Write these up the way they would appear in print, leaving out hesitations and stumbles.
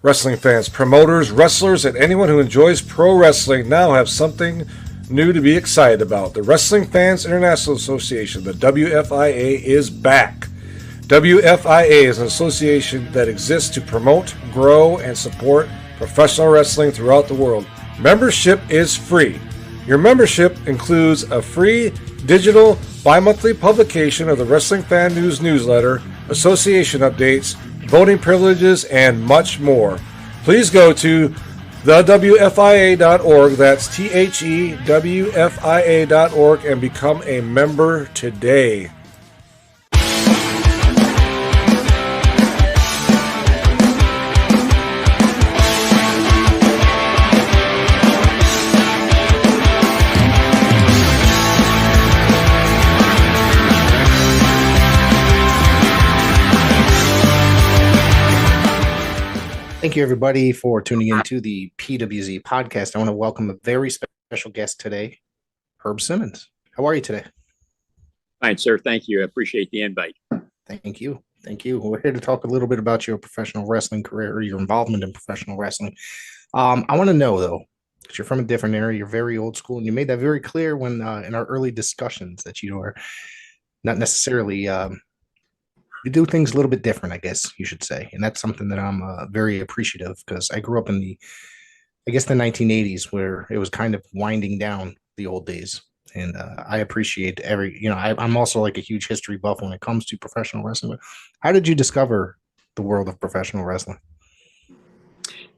Wrestling fans, promoters, wrestlers, and anyone who enjoys pro wrestling now have something new to be excited about. The Wrestling Fans International Association, the WFIA, is back. WFIA is an association that exists to promote, grow, and support professional wrestling throughout the world. Membership is free. Your membership includes a free digital bi-monthly publication of the Wrestling Fan News newsletter, association updates, voting privileges, and much more. Please go to thewfia.org, that's THEWFIA.org, and become a member today. Thank you, everybody, for tuning into the PWZ podcast. I want to welcome a very special guest today, Herb Simmons. How are you today? Fine, sir. Thank you. I appreciate the invite. Thank you. Thank you. We're here to talk a little bit about your professional wrestling career, or your involvement in professional wrestling. I want to know, though, because you're from a different era, you're very old school, and you made that very clear when in our early discussions that you are not necessarily you do things a little bit different, I guess you should say. And that's something that I'm very appreciative, because I grew up in the 1980s, where it was kind of winding down the old days. And I appreciate I'm also like a huge history buff when it comes to professional wrestling. How did you discover the world of professional wrestling?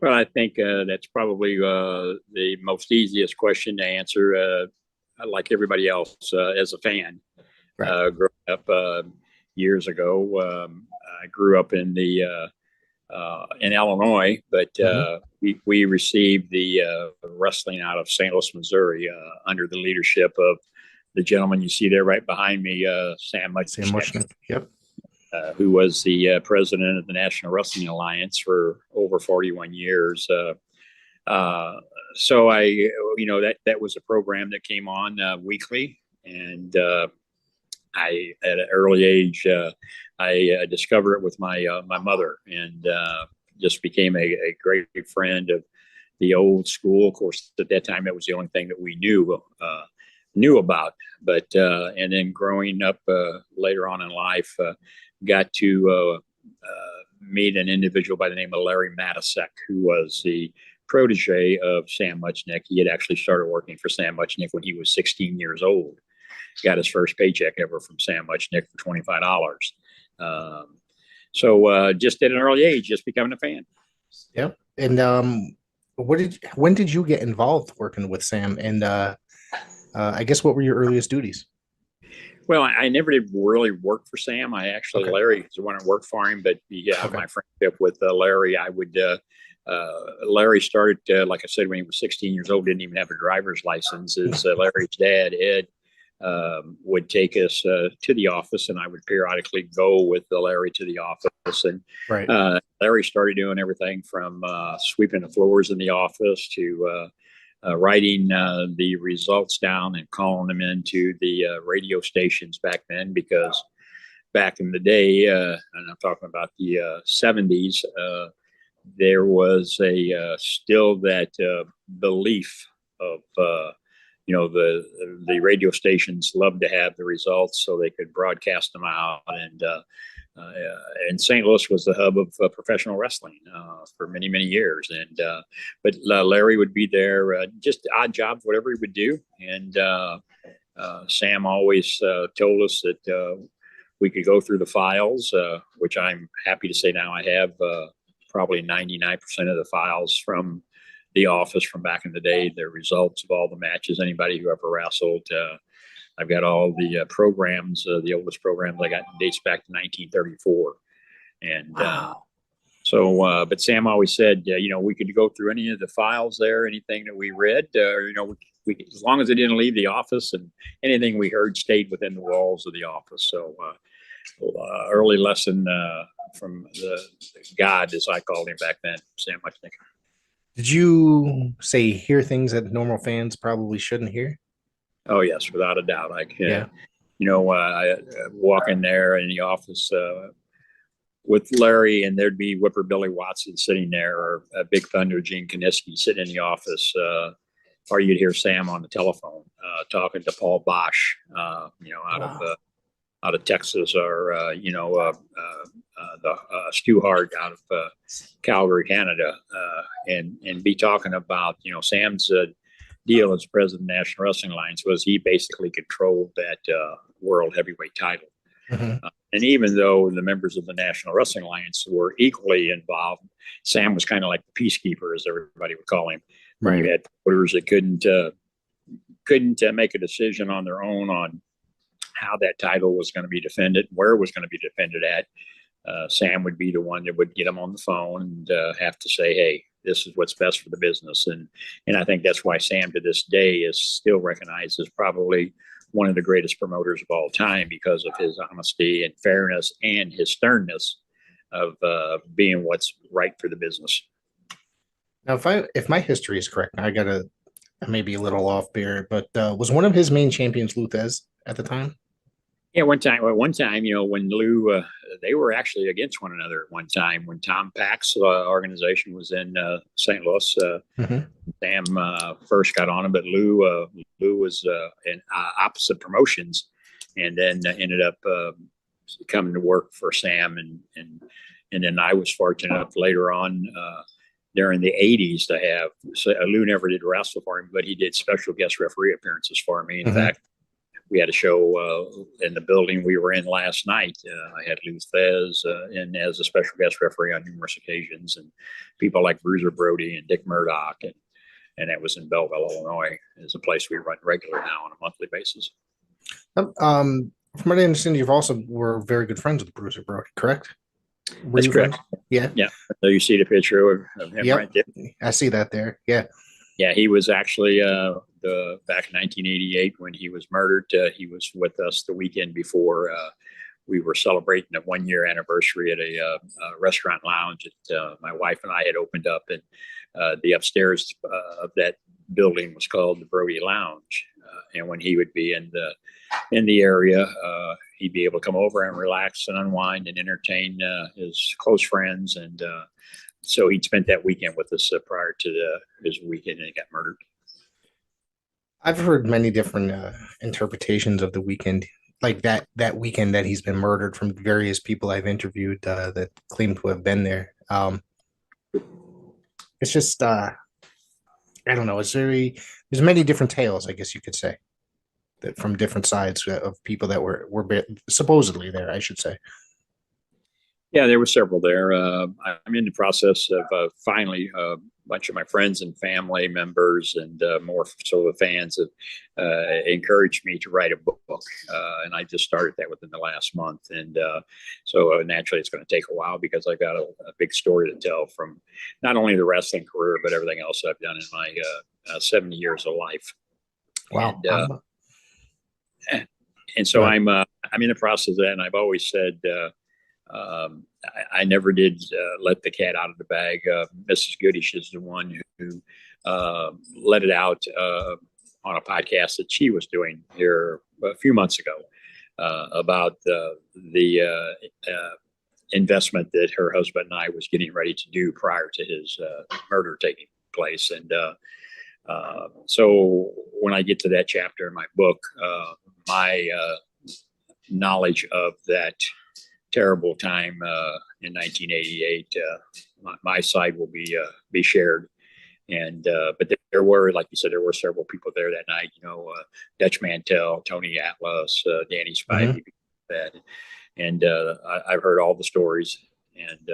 Well, I think that's probably the most easiest question to answer, like everybody else, as a fan. Right. Growing up years ago, I grew up in Illinois, but we received the wrestling out of St. Louis, Missouri, under the leadership of the gentleman you see there right behind me, Sam Muchnick. Yep. Who was the president of the National Wrestling Alliance for over 41 years. So that was a program that came on weekly, and I, at an early age, I discovered it with my mother, and just became a great friend of the old school. Of course, at that time, that was the only thing that we knew about. But and then growing up later on in life, got to meet an individual by the name of Larry Matysik, who was the protege of Sam Muchnick. He had actually started working for Sam Muchnick when he was 16 years old. Got his first paycheck ever from Sam Muchnick for $25. So just at an early age, just becoming a fan. Yep. And when did you get involved working with Sam? And I guess what were your earliest duties? Well, I never did really work for Sam. Larry was the one that worked for him, but my friendship with Larry, Larry started, like I said, when he was 16 years old, didn't even have a driver's license. Larry's dad, Ed, would take us to the office, and I would periodically go with Larry to the office. And Larry started doing everything from sweeping the floors in the office to writing the results down and calling them into the radio stations back then, because back in the day, and I'm talking about the 70s, there was still that belief of the radio stations loved to have the results so they could broadcast them out. And St. Louis was the hub of professional wrestling for many, many years. But Larry would be there, just odd jobs, whatever he would do. And Sam always told us that we could go through the files, which I'm happy to say now I have probably 99% of the files from the office from back in the day, the results of all the matches, anybody who ever wrestled. I've got all the programs. The oldest programs I got dates back to 1934. And wow. But Sam always said, we could go through any of the files there, anything that we read, we could, as long as it didn't leave the office, and anything we heard stayed within the walls of the office. So early lesson from the God, as I called him back then, Sam Muchnick. Did you hear things that normal fans probably shouldn't hear? Oh, yes, without a doubt. I walk in there in the office with Larry, and there'd be Whipper Billy Watson sitting there, or Big Thunder Gene Kaniski sitting in the office, or you'd hear Sam on the telephone talking to Paul Bosch, out of Texas, or the Stu Hart out of Calgary, Canada, and be talking about Sam's deal as president of the National Wrestling Alliance was he basically controlled that world heavyweight title. Mm-hmm. And even though the members of the National Wrestling Alliance were equally involved, Sam was kind of like the peacekeeper, as everybody would call him. Right. You had voters that couldn't make a decision on their own on how that title was going to be defended, where it was going to be defended at. Sam would be the one that would get them on the phone and have to say, "Hey, this is what's best for the business." And I think that's why Sam to this day is still recognized as probably one of the greatest promoters of all time, because of his honesty and fairness and his sternness of being what's right for the business. Now, if my history is correct, I may be a little off here, but was one of his main champions Luthez at the time? Yeah, one time, when Lou, they were actually against one another at one time. When Tom Pack's organization was in St. Louis, Sam first got on him, but Lou was in opposite promotions, and then ended up coming to work for Sam, and then I was fortunate enough later on during the 80s to have. So Lou never did wrestle for him, but he did special guest referee appearances for me. In fact, we had a show in the building we were in last night. I had Lou Thez in as a special guest referee on numerous occasions, and people like Bruiser Brody and Dick Murdoch, and that was in Belleville, Illinois. It's a place we run regular now on a monthly basis. From what I understand, you've also were very good friends with Bruiser Brody, correct? That's correct. Yeah. So you see the picture of him right there? I see that there. Yeah. Yeah, he was actually back in 1988 when he was murdered. He was with us the weekend before we were celebrating the 1-year anniversary at a restaurant lounge that my wife and I had opened up, and the upstairs of that building was called the Brody Lounge. And when he would be in the area, he'd be able to come over and relax and unwind and entertain his close friends, and so he'd spent that weekend with us prior to his weekend, and he got murdered. I've heard many different interpretations of the weekend, like that weekend that he's been murdered, from various people I've interviewed that claim to have been there. It's just, I don't know. There's many different tales, I guess you could say, that from different sides of people that were supposedly there, I should say. Yeah, there were several there. I'm in the process of finally a bunch of my friends and family members and more so the fans have encouraged me to write a book. And I just started that within the last month. And so naturally it's going to take a while, because I've got a big story to tell from not only the wrestling career, but everything else I've done in my 70 years of life. Wow. And so I'm in the process of that. And I've always said, I never did let the cat out of the bag. Mrs. Goodish is the one who let it out on a podcast that she was doing here a few months ago about the investment that her husband and I was getting ready to do prior to his murder taking place. And so when I get to that chapter in my book, my knowledge of that terrible time in 1988, my side will be shared. And but there were, like you said, there were several people there that night. Dutch Mantell, Tony Atlas, Danny Spivey, that, and I've heard all the stories, and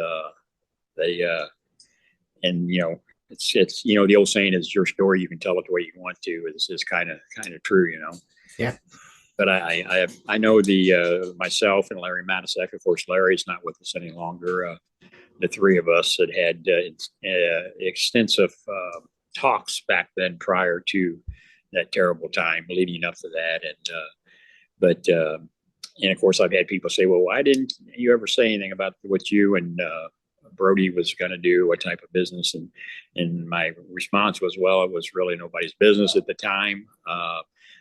it's the old saying is, your story, you can tell it the way you want to. Is kind of true, Yeah. But I know myself and Larry Matysik. Of course, Larry's not with us any longer. The three of us had extensive talks back then prior to that terrible time, leading up to that. And of course, I've had people say, "Well, why didn't you ever say anything about what you and Brody was going to do, what type of business?" And my response was, "Well, it was really nobody's business at the time."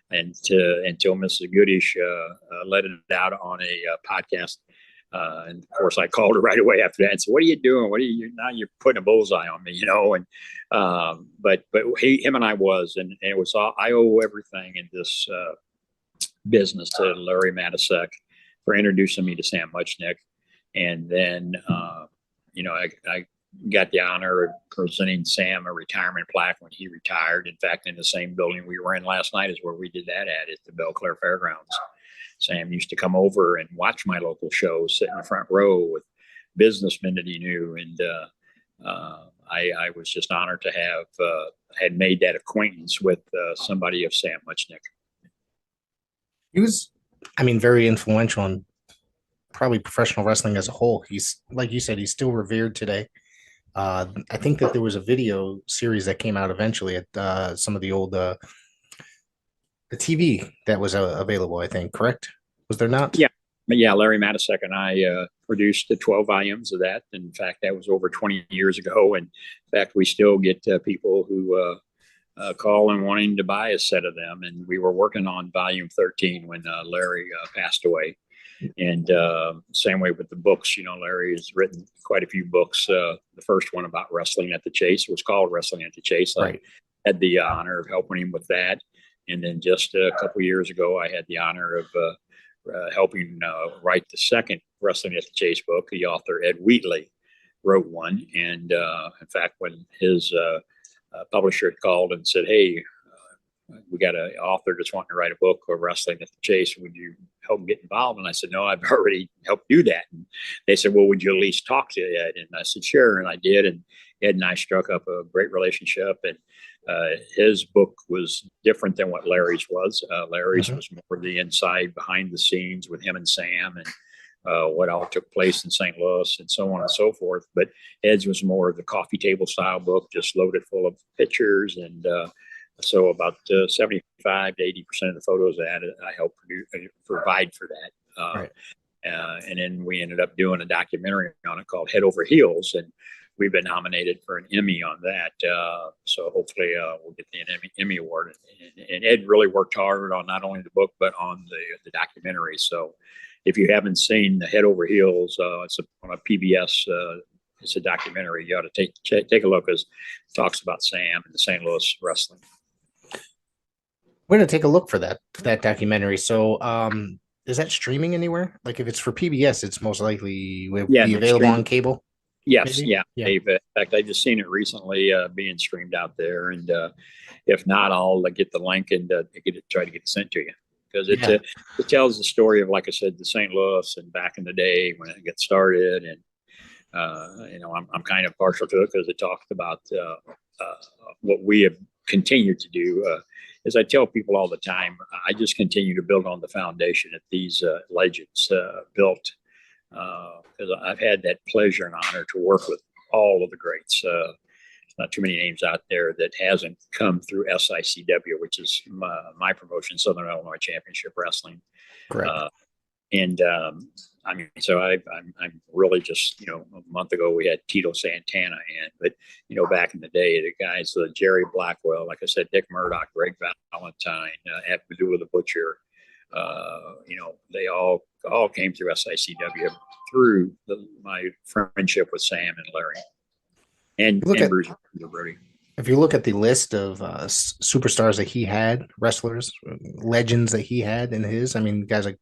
Until Mrs. Goodish let it out on a podcast And of course, I called her right away after that and said, "What are you doing? Now you're putting a bullseye on me, you know?" And but him and I and it was all, I owe everything in this business to Larry Matysik for introducing me to Sam Muchnick, and then I got the honor of presenting Sam a retirement plaque when he retired. In fact, in the same building we were in last night is where we did that at the Belle Claire Fairgrounds. Sam used to come over and watch my local shows, sit in the front row with businessmen that he knew. And I was just honored to have had made that acquaintance with somebody of Sam Muchnick. He was, I mean, very influential in probably professional wrestling as a whole. He's, like you said, he's still revered today. I think that there was a video series that came out eventually at some of the old the TV that was available, I think, correct? Was there not? Yeah. Yeah, Larry Matysik and I produced the 12 volumes of that. In fact, that was over 20 years ago. And in fact, we still get people who call and wanting to buy a set of them. And we were working on volume 13 when Larry passed away. And same way with the books. Larry has written quite a few books. The first one about wrestling at the Chase was called Wrestling at the Chase. Right. I had the honor of helping him with that. And then just a couple of years ago, I had the honor of helping write the second Wrestling at the Chase book. The author, Ed Wheatley, wrote one. And in fact, when his publisher called and said, "Hey, we got an author that's wanting to write a book of Wrestling at the Chase. Would you help get involved?" And I said, "No, I've already helped do that." And they said, "Well, would you at least talk to Ed?" And I said, "Sure." And I did. And Ed and I struck up a great relationship. And his book was different than what Larry's was. Larry's was more the inside behind the scenes with him and Sam and what all took place in St. Louis and so on and so forth. But Ed's was more of the coffee table style book, just loaded full of pictures. And so about 75 to 80% of the photos that I helped provide for that. Right. And then we ended up doing a documentary on it called Head Over Heels. And we've been nominated for an Emmy on that. So hopefully we'll get the Emmy Award. And Ed really worked hard on not only the book, but on the documentary. So if you haven't seen the Head Over Heels, it's on a PBS. It's a documentary. You ought to take a look, because it talks about Sam and the St. Louis wrestling. We're going to take a look for that documentary. So is that streaming anywhere? Like if it's for PBS, it's most likely will be available on cable? Yes, maybe? yeah. Yeah. In fact, I just seen it recently being streamed out there, and if not, I'll get the link and try to get it sent to you, because it tells the story of, like I said, the St. Louis and back in the day when it got started, and I'm kind of partial to it because it talked about what we have continued to do. As I tell people all the time, I just continue to build on the foundation that these legends built. Because I've had that pleasure and honor to work with all of the greats. Not too many names out there that hasn't come through SICW, which is my promotion, Southern Illinois Championship Wrestling. Correct. So I'm really just, a month ago we had Tito Santana in, but back in the day, the guys, Jerry Blackwell, like I said, Dick Murdoch, Greg Valentine, Abdullah the Butcher. They all came through SICW through my friendship with Sam and Larry and Bruiser Brody. If you look at the list of superstars that he had, wrestlers, legends that he had in his, guys like,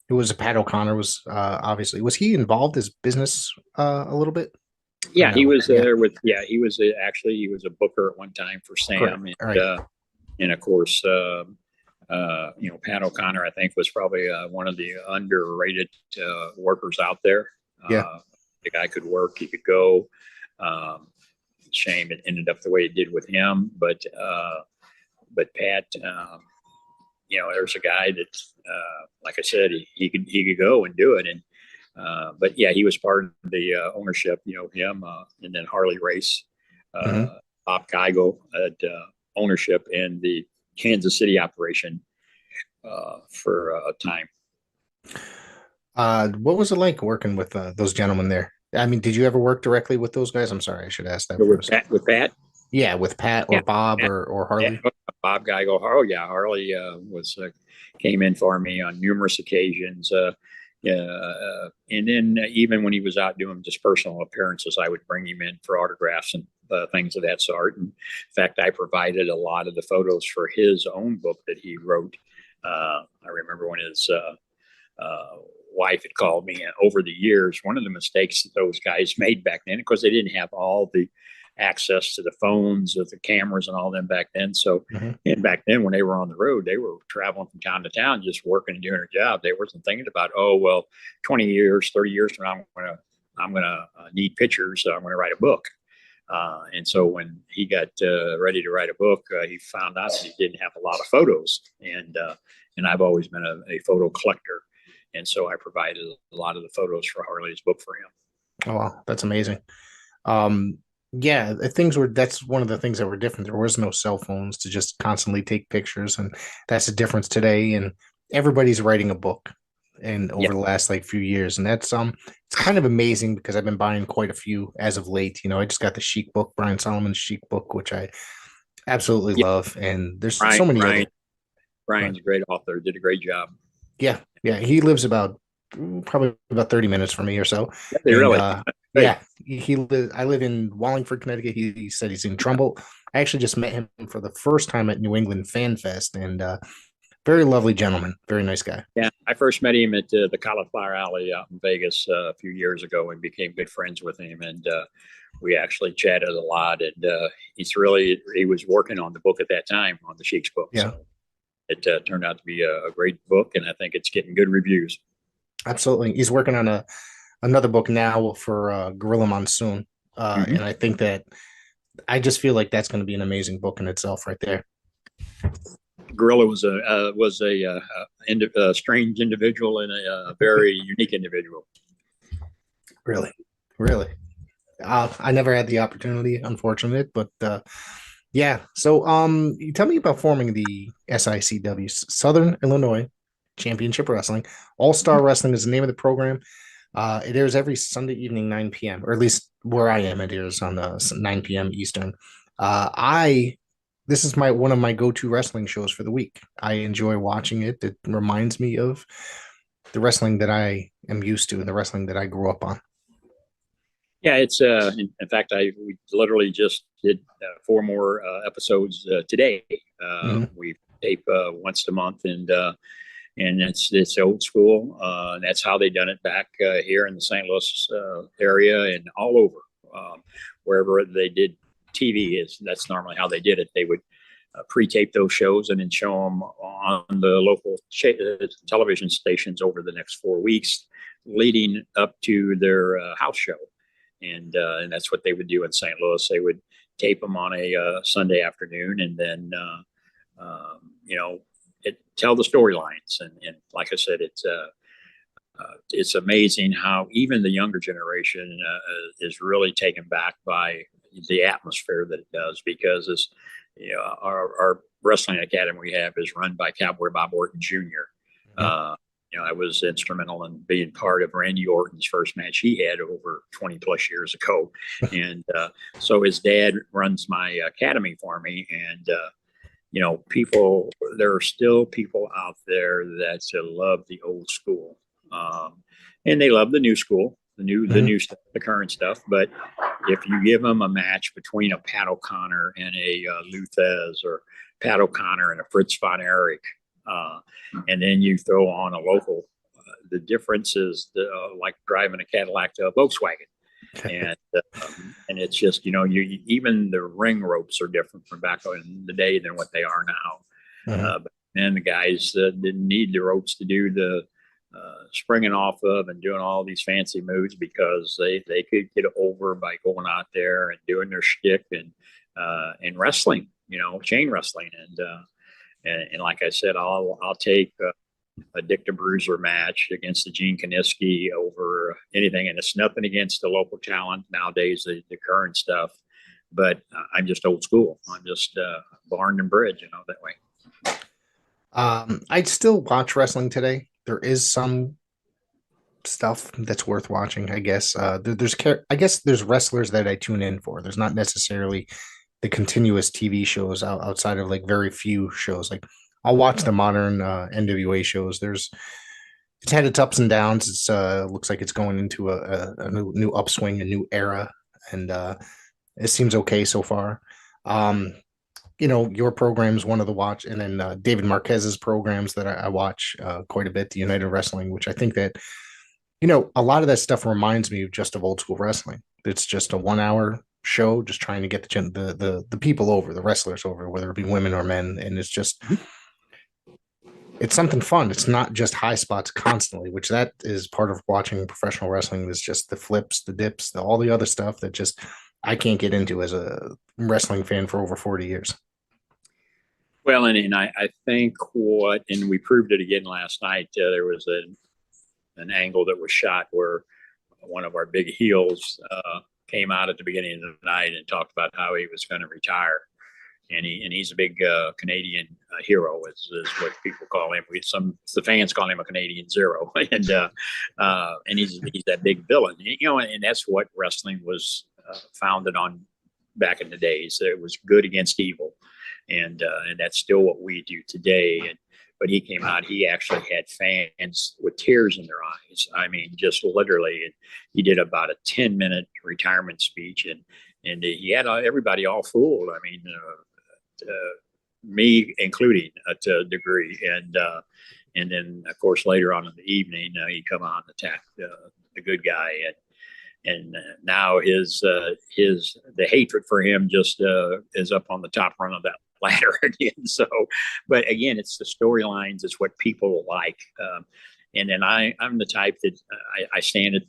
it was Pat O'Connor was obviously, was he involved as business a little bit? Yeah, he was there he was he was a booker at one time for Sam. And of course, Pat O'Connor, I think, was probably one of the underrated workers out there. The guy could work, he could go. Shame it ended up the way it did with him, but Pat, there's a guy that, like I said, he could go and do it, and but yeah, he was part of the ownership. Him, and then Harley Race, Bob Geigel had ownership in the Kansas City operation for a time. What was it like working with those gentlemen there? Did you ever work directly with those guys? I'm sorry, I should ask that. With Pat? Yeah, with Pat or Bob or Harley. Bob Geigel. Oh yeah, Harley came in for me on numerous occasions. And then even when he was out doing just personal appearances, I would bring him in for autographs and things of that sort. And in fact, I provided a lot of the photos for his own book that he wrote. I remember when his wife had called me over the years. One of the mistakes that those guys made back then, because they didn't have all the access to the phones or the cameras and all them back then. So, and back then when they were on the road, they were traveling from town to town, just working and doing their job. They wasn't thinking about, oh, well, 20 years, 30 years from now, I'm going to need pictures. So I'm going to write a book. And so when he got ready to write a book, he found out that he didn't have a lot of photos. And I've always been a photo collector. And so I provided a lot of the photos for Harley's book for him. Oh, wow. That's amazing. Yeah, that's one of the things that were different. There was no cell phones to just constantly take pictures. And that's the difference today. And everybody's writing a book and over the last few years. And that's it's kind of amazing because I've been buying quite a few as of late. I just got the Chic book, Brian Solomon's Chic book, which I absolutely love. And there's so many other. Brian's a great author, did a great job. Yeah. He lives probably about 30 minutes from me or so. Really? Yeah. I live in Wallingford, Connecticut. He said he's in Trumbull. I actually just met him for the first time at New England Fan Fest, and very lovely gentleman, very nice guy. Yeah, I first met him at the Cauliflower Alley out in Vegas a few years ago and became good friends with him. And we actually chatted a lot. And he was working on the book at that time, on the Sheik's book. Yeah. So it turned out to be a great book, and I think it's getting good reviews. Absolutely. He's working on another book now for Gorilla Monsoon. And I think I just feel like that's going to be an amazing book in itself right there. Gorilla was a strange individual and a very unique individual. Really. I never had the opportunity, unfortunate, but yeah. So you tell me about forming the SICW, Southern Illinois Championship Wrestling. All-Star Wrestling is the name of the program. It airs every Sunday evening, 9 p.m., or at least where I am, it airs on 9 p.m. Eastern. This is one of my go-to wrestling shows for the week. I enjoy watching it. It reminds me of the wrestling that I am used to and the wrestling that I grew up on. Yeah, it's in fact, we literally just did 4 more episodes today. We tape once a month, and it's old school. That's how they done it back here in the St. Louis area and all over. Wherever they did TV, that's normally how they did it. They would pre-tape those shows and then show them on the local television stations over the next 4 weeks, leading up to their house show. And that's what they would do in St. Louis. They would tape them on a Sunday afternoon, and then tell the storylines. And like I said, it's amazing how even the younger generation is really taken back by the atmosphere that it does, because our wrestling academy we have is run by Cowboy Bob Orton Jr. I was instrumental in being part of Randy Orton's first match he had over 20 plus years ago. And so his dad runs my academy for me. And, there are still people out there that love the old school. And they love the new school, the new stuff, the current stuff. But if you give them a match between a Pat O'Connor and a Luthez, or Pat O'Connor and a Fritz von Erich, and then you throw on a local, the difference is like driving a Cadillac to a Volkswagen. And it's just, even the ring ropes are different from back in the day than what they are now. But then the guys didn't need the ropes to do the springing off of and doing all these fancy moves, because they could get over by going out there and doing their shtick and wrestling, chain wrestling. And like I said, I'll take a Dick the Bruiser match against the Gene Kaniski over anything. And it's nothing against the local talent nowadays, the current stuff. But I'm just old school. I'm just born and bred, that way. I'd still watch wrestling today. There is some stuff that's worth watching, I guess. There's wrestlers that I tune in for. There's not necessarily the continuous TV shows outside of very few shows. Like I'll watch the modern NWA shows. There's it's had its ups and downs. It's looks like it's going into a new upswing, a new era, and it seems okay so far. Um, your program's one of the watch, and then David Marquez's programs that I watch quite a bit, the United Wrestling, which I think that a lot of that stuff reminds me of just of old school wrestling. It's just a 1 hour show, just trying to get the people over, the wrestlers over, whether it be women or men, and it's something fun. It's not just high spots constantly, which that is part of watching professional wrestling. Is just the flips, the dips, all the other stuff that just I can't get into as a wrestling fan for over 40 years. Well, and I think and we proved it again last night. There was an angle that was shot where one of our big heels came out at the beginning of the night and talked about how he was going to retire. And he's a big Canadian hero, is what people call him. The fans call him a Canadian Zero, and he's that big villain. And that's what wrestling was founded on back in the days. It was good against evil, and that's still what we do today. But he came out. He actually had fans with tears in their eyes. I mean, just literally. And he did about a 10-minute retirement speech, and he had everybody all fooled. I mean. Me including to a degree, and then of course later on in the evening he come out and attack the good guy, and now the hatred for him just is up on the top rung of that ladder again. So, but again, it's the storylines, it's what people like. And then I'm the type that I stand at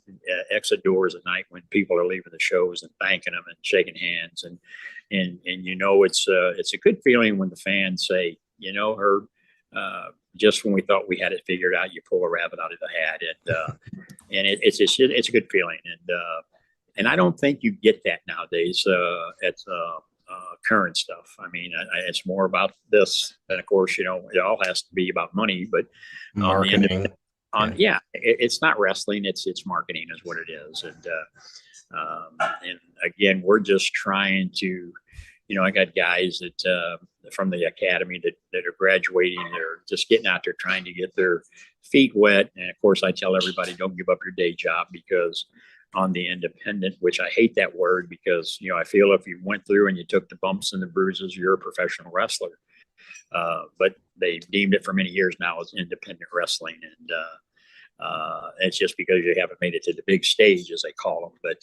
exit doors at night when people are leaving the shows and thanking them and shaking hands, and it's a good feeling when the fans say, Herb, just when we thought we had it figured out, you pull a rabbit out of the hat, and it's a good feeling, and I don't think you get that nowadays at current stuff. I mean, it's more about this, and of course, it all has to be about money, but marketing. It's not wrestling. It's marketing is what it is. And again, we're just trying to, I got guys that from the academy that are graduating. They're just getting out there trying to get their feet wet. And of course, I tell everybody, don't give up your day job, because on the independent, which I hate that word, because, I feel if you went through and you took the bumps and the bruises, you're a professional wrestler. But they deemed it for many years now as independent wrestling, and it's just because you haven't made it to the big stage, as they call them. But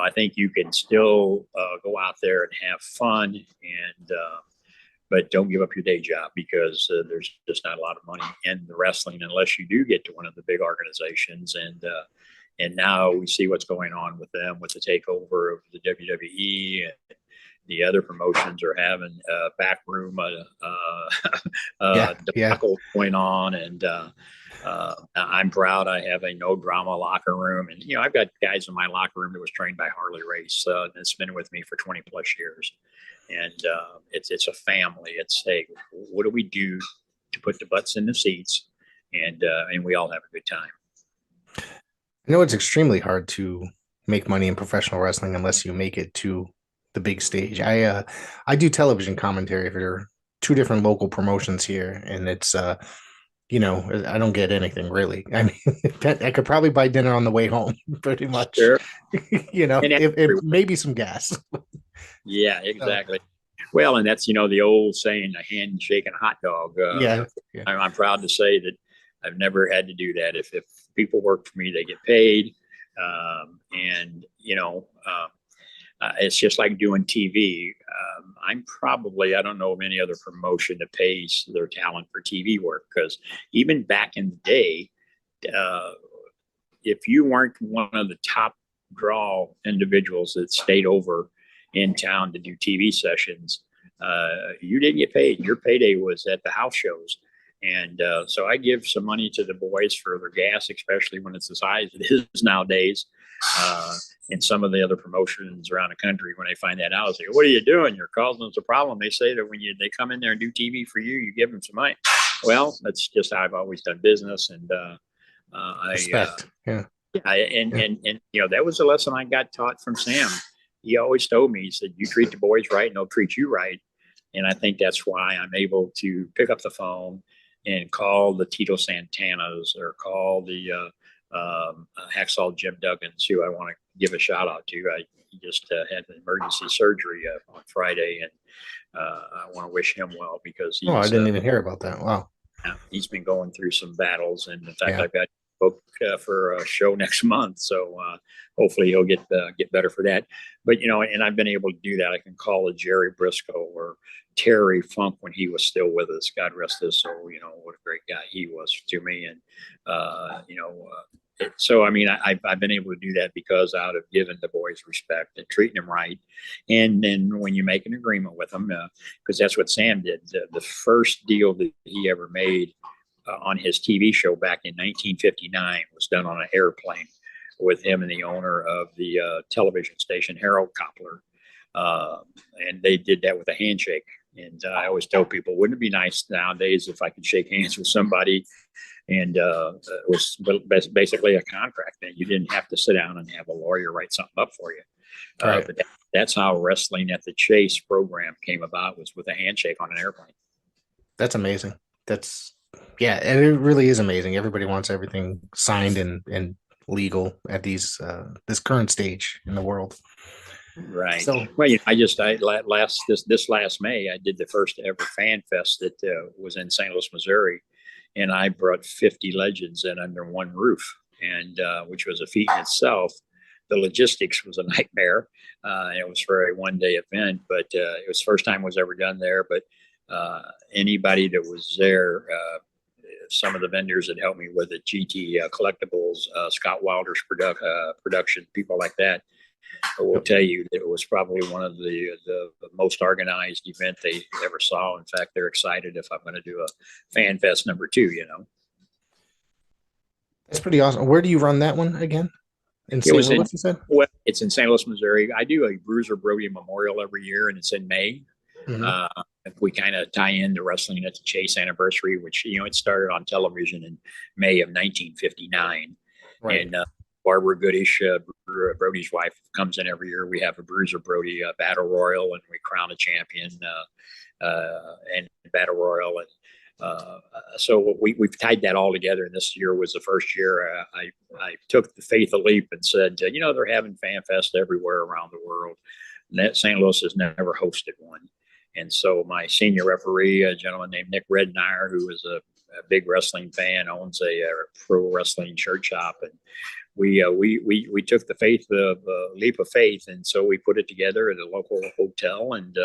I think you can still go out there and have fun, but don't give up your day job, because there's just not a lot of money in the wrestling unless you do get to one of the big organizations. And now we see what's going on with them with the takeover of the WWE, and the other promotions are having backroom debacle going on, and I'm proud I have a no drama locker room, and I've got guys in my locker room that was trained by Harley Race that's been with me for 20 plus years, and it's a family. It's what do we do to put the butts in the seats, and we all have a good time. It's extremely hard to make money in professional wrestling unless you make it to the big stage. I do television commentary for 2 different local promotions here, and it's I don't get anything really. I mean, I could probably buy dinner on the way home, pretty much. Sure. If maybe some gas. Yeah, exactly. Well, and that's the old saying, a handshake and a hot dog. Yeah. I'm proud to say that I've never had to do that. If people work for me, they get paid, and it's just like doing TV. I don't know of any other promotion that pays their talent for TV work, because even back in the day, if you weren't one of the top draw individuals that stayed over in town to do TV sessions, you didn't get paid. Your payday was at the house shows. And so I give some money to the boys for their gas, especially when it's the size it is nowadays. And some of the other promotions around the country, when they find that out, say, "What are you doing? You're causing us a problem." They say that when they come in there and do TV for you, you give them some money. Well, that's just how I've always done business, and respect. And that was a lesson I got taught from Sam. He always told me, he said, "You treat the boys right, and they'll treat you right." And I think that's why I'm able to pick up the phone and call the Tito Santanas or call the Hacksaw Jim Duggins, who I want to give a shout out to. He just had an emergency surgery on Friday, and I want to wish him well because he's. Oh, I didn't even hear about that. Wow. He's been going through some battles, and in fact, Yeah. I've got booked for a show next month, so hopefully he'll get better for that. But and I've been able to do that. I can call a Jerry Briscoe or Terry Funk when he was still with us. God rest his soul. What a great guy he was to me, and so I mean, I've been able to do that because out of giving the boys respect and treating them right, and then when you make an agreement with them, because that's what Sam did. The first deal that he ever made on his TV show back in 1959 was done on an airplane with him and the owner of the television station, Harold Koppler, and they did that with a handshake. And I always tell people, wouldn't it be nice nowadays if I could shake hands with somebody? And it was basically a contract that you didn't have to sit down and have a lawyer write something up for you. Right. But that's how Wrestling at the Chase program came about, was with a handshake on an airplane. That's amazing. Yeah, and it really is amazing. Everybody wants everything signed and legal at this current stage in the world. Right. So, well, this last May, I did the first ever fan fest that was in St. Louis, Missouri, and I brought 50 legends in under one roof, and which was a feat in itself. The logistics was a nightmare. It was for a one-day event, but it was the first time it was ever done there. But anybody that was there, some of the vendors that helped me with it, GT Collectibles, Scott Wilder's production, people like that, I will tell you that it was probably one of the most organized event they ever saw. In fact, they're excited if I'm going to do a Fan Fest number 2, That's pretty awesome. Where do you run that one again? In St. Louis, you said? Well, it's in St. Louis, Missouri. I do a Bruiser Brody Memorial every year, and it's in May. Mm-hmm. We kind of tie in the Wrestling at the Chase anniversary, which, it started on television in May of 1959. Right. And Barbara Goodish, Brody's wife, comes in every year. We have a Bruiser Brody Battle Royal, and we crown a champion and Battle Royal. And so we've tied that all together. And this year was the first year I took the faith of leap and said, they're having Fan Fest everywhere around the world. And St. Louis has never hosted one. And so my senior referee, a gentleman named Nick Rednire, who is a big wrestling fan, owns a pro wrestling shirt shop, and we took the leap of faith, and so we put it together at a local hotel. And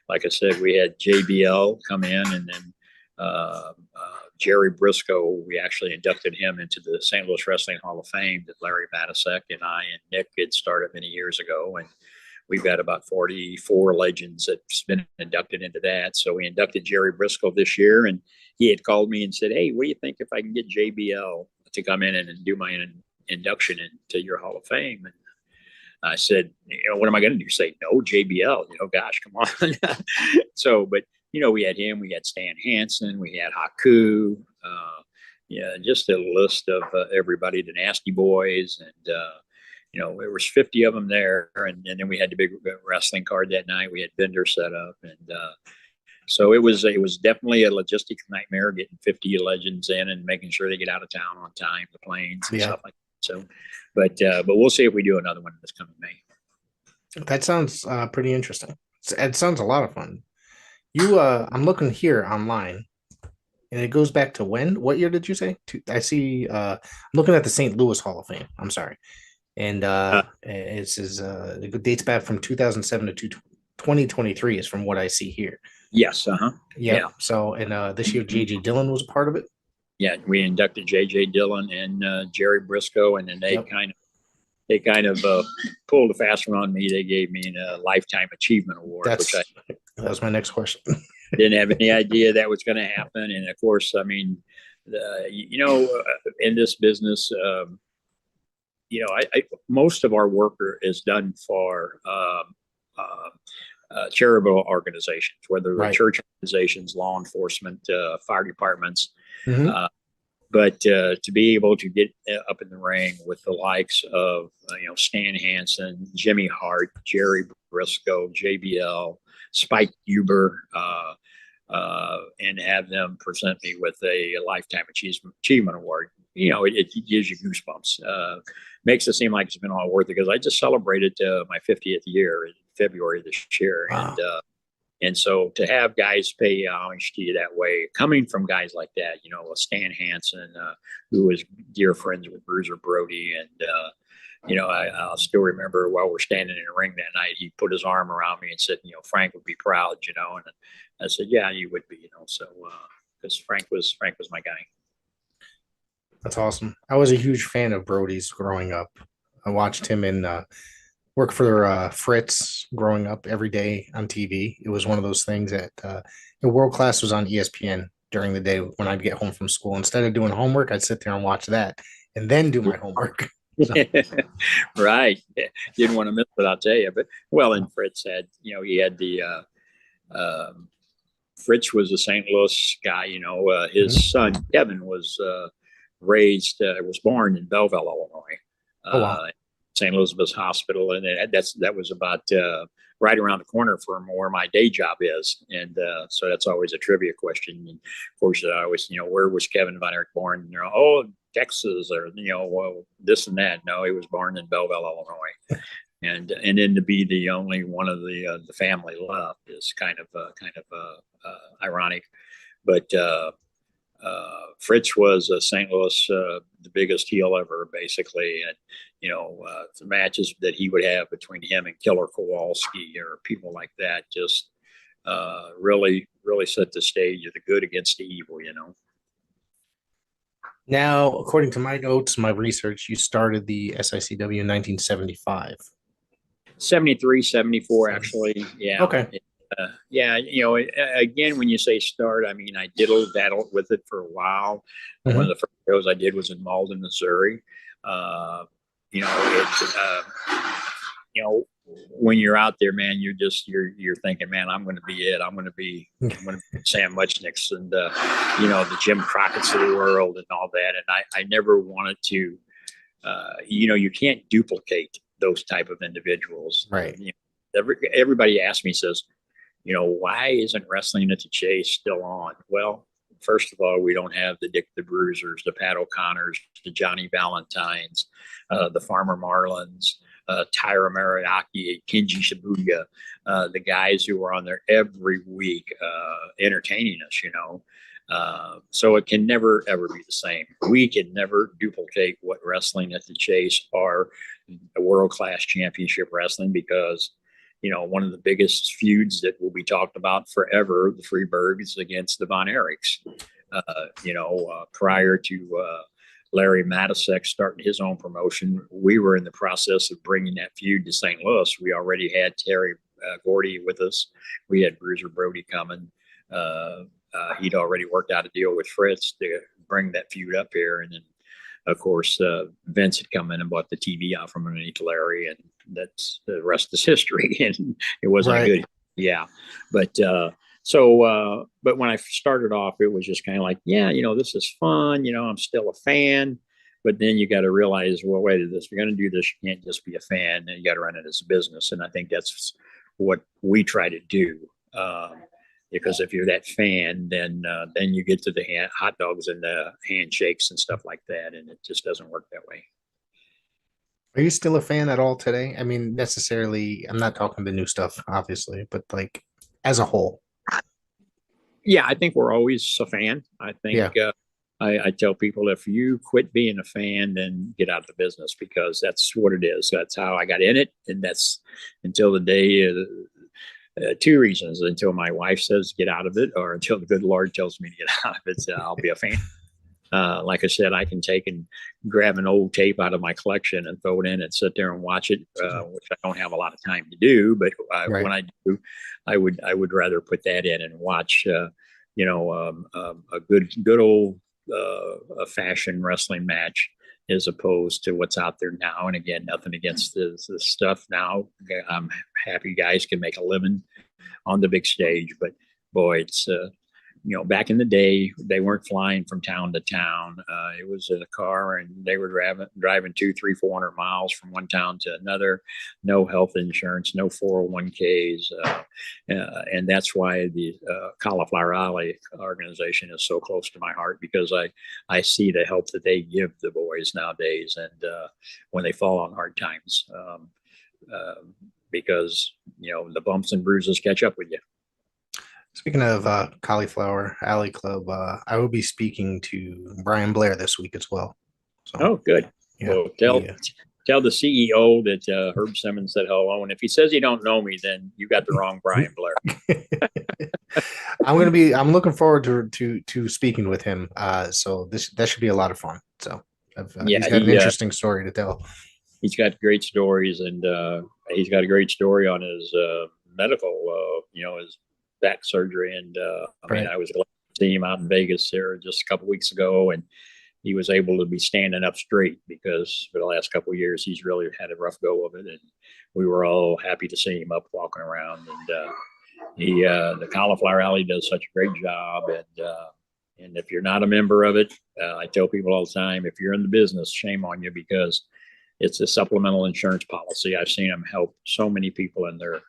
like I said, we had JBL come in, and then Jerry Briscoe, we actually inducted him into the St. Louis Wrestling Hall of Fame that Larry Matysik and I and Nick had started many years ago, and we've got about 44 legends that's been inducted into that. So we inducted Jerry Briscoe this year, and he had called me and said, "Hey, what do you think if I can get JBL to come in and do my induction into your Hall of Fame?" And I said, "What am I going to do? Say no, JBL? Gosh, come on." So, but we had him, we had Stan Hansen, we had Haku, just a list of everybody, the Nasty Boys, and there was 50 of them there, and then we had the big wrestling card that night. We had vendors set up, and so it was definitely a logistics nightmare getting 50 legends in and making sure they get out of town on time, the planes and stuff like that. So, but we'll see if we do another one this coming May. That sounds pretty interesting. It sounds a lot of fun. I'm looking here online, and it goes back to when? What year did you say? I see. I'm looking at the St. Louis Hall of Fame. I'm sorry. And it says it dates back from 2007 to 2023 is from what I see here. Yes. Yeah. So, and this year, J.J. Dillon was a part of it. Yeah, we inducted J.J. Dillon and Jerry Briscoe, and then they kind of pulled a fast one on me. They gave me a Lifetime Achievement Award. That was my next question. Didn't have any idea that was going to happen. And of course, I mean, in this business, most of our work is done for charitable organizations, whether they're church organizations, law enforcement, fire departments. Mm-hmm. But to be able to get up in the ring with the likes of Stan Hansen, Jimmy Hart, Jerry Briscoe, JBL, Spike Huber, and have them present me with a lifetime achievement award. It gives you goosebumps. Makes it seem like it's been all worth it, because I just celebrated my 50th year in February this year. Wow. And so to have guys pay homage to you that way, coming from guys like that, Stan Hansen, who was dear friends with Bruiser Brody. And, I'll still remember while we're standing in the ring that night, he put his arm around me and said, Frank would be proud, and I said, yeah, you would be, so, because Frank was my guy. That's awesome. I was a huge fan of Brody's growing up. I watched him in work for Fritz growing up every day on TV. It was one of those things that World Class was on ESPN during the day when I'd get home from school. Instead of doing homework, I'd sit there and watch that and then do my homework. So. Right. Didn't want to miss it, I'll tell you. But, and Fritz had, he had the Fritz was a St. Louis guy, his son, Kevin, was born in Belleville, Illinois, St. Elizabeth's Hospital. And that was about right around the corner from where my day job is. And so that's always a trivia question. And of course, I always, where was Kevin Von Erich born? Texas, or, this and that. No, he was born in Belleville, Illinois. And then to be the only one of the family left is kind of ironic. But Fritz was St. Louis, the biggest heel ever, basically. And, the matches that he would have between him and Killer Kowalski or people like that just really, really set the stage of the good against the evil, Now, according to my notes, my research, you started the SICW in 1975. 73, 74, actually. Yeah. Okay. Again, when you say start, I mean, I diddle-daddled with it for a while. Mm-hmm. One of the first shows I did was in Malden, Missouri. When you're out there, man, you're thinking, man, I'm going to be it. I'm going to be Sam Muchnicks and the Jim Crockett's of the world and all that. And I never wanted to, you can't duplicate those type of individuals. Right. Everybody asks me, says, why isn't Wrestling at the Chase still on? Well, first of all, we don't have the Dick the Bruisers, the Pat O'Connors, the Johnny Valentines, the Farmer Marlins, Tyra Mariaki, Kenji Shibuya, the guys who were on there every week entertaining us, so it can never, ever be the same. We can never duplicate what Wrestling at the Chase are, a world-class championship wrestling, because one of the biggest feuds that will be talked about forever, the Freebergs against the Von Erichs. Prior to Larry Matysik starting his own promotion, we were in the process of bringing that feud to St. Louis. We already had Terry Gordy with us. We had Bruiser Brody coming. He'd already worked out a deal with Fritz to bring that feud up here. And then, of course, Vince had come in and bought the TV out from underneath Larry, and that's the rest is history. And it wasn't good. Yeah. But but when I started off, it was just kind of like, this is fun. I'm still a fan. But then you got to realize, well, wait a minute, if you're going to do this, you can't just be a fan, and you got to run it as a business. And I think that's what we try to do. Because if you're that fan, then you get to the hot dogs and the handshakes and stuff like that, and it just doesn't work that way. Are you still a fan at all today? I mean, necessarily, I'm not talking the new stuff, obviously, but like as a whole. Yeah, I think we're always a fan. I think I tell people, if you quit being a fan, then get out of the business, because that's what it is. That's how I got in it, and that's until the day. Two reasons: until my wife says get out of it, or until the good Lord tells me to get out of it. So I'll be a fan. Like I said, I can take and grab an old tape out of my collection and throw it in and sit there and watch it, which I don't have a lot of time to do. But when I do, I would rather put that in and watch, a good old fashion wrestling match, as opposed to what's out there now. And again, nothing against this stuff now. I'm happy guys can make a living on the big stage, but boy, it's back in the day, they weren't flying from town to town. It was in a car, and they were driving 200, 300, 400 miles from one town to another. No health insurance, no 401ks, and that's why the Cauliflower Alley organization is so close to my heart, because I see the help that they give the boys nowadays, and when they fall on hard times, because the bumps and bruises catch up with you. Speaking of Cauliflower Alley Club, I will be speaking to Brian Blair this week as well. So, oh, good. Yeah, Well, tell the CEO that Herb Simmons said hello, and if he says he don't know me, then you got the wrong Brian Blair. I'm looking forward to speaking with him. So that should be a lot of fun. So he's got an interesting story to tell. He's got great stories, and he's got a great story on his medical, his back surgery. And I was glad to see him out in Vegas there just a couple weeks ago, and he was able to be standing up straight, because for the last couple of years he's really had a rough go of it, and we were all happy to see him up walking around. And the Cauliflower Alley does such a great job, and if you're not a member of it, I tell people all the time, if you're in the business, shame on you, because it's a supplemental insurance policy. I've seen them help so many people in their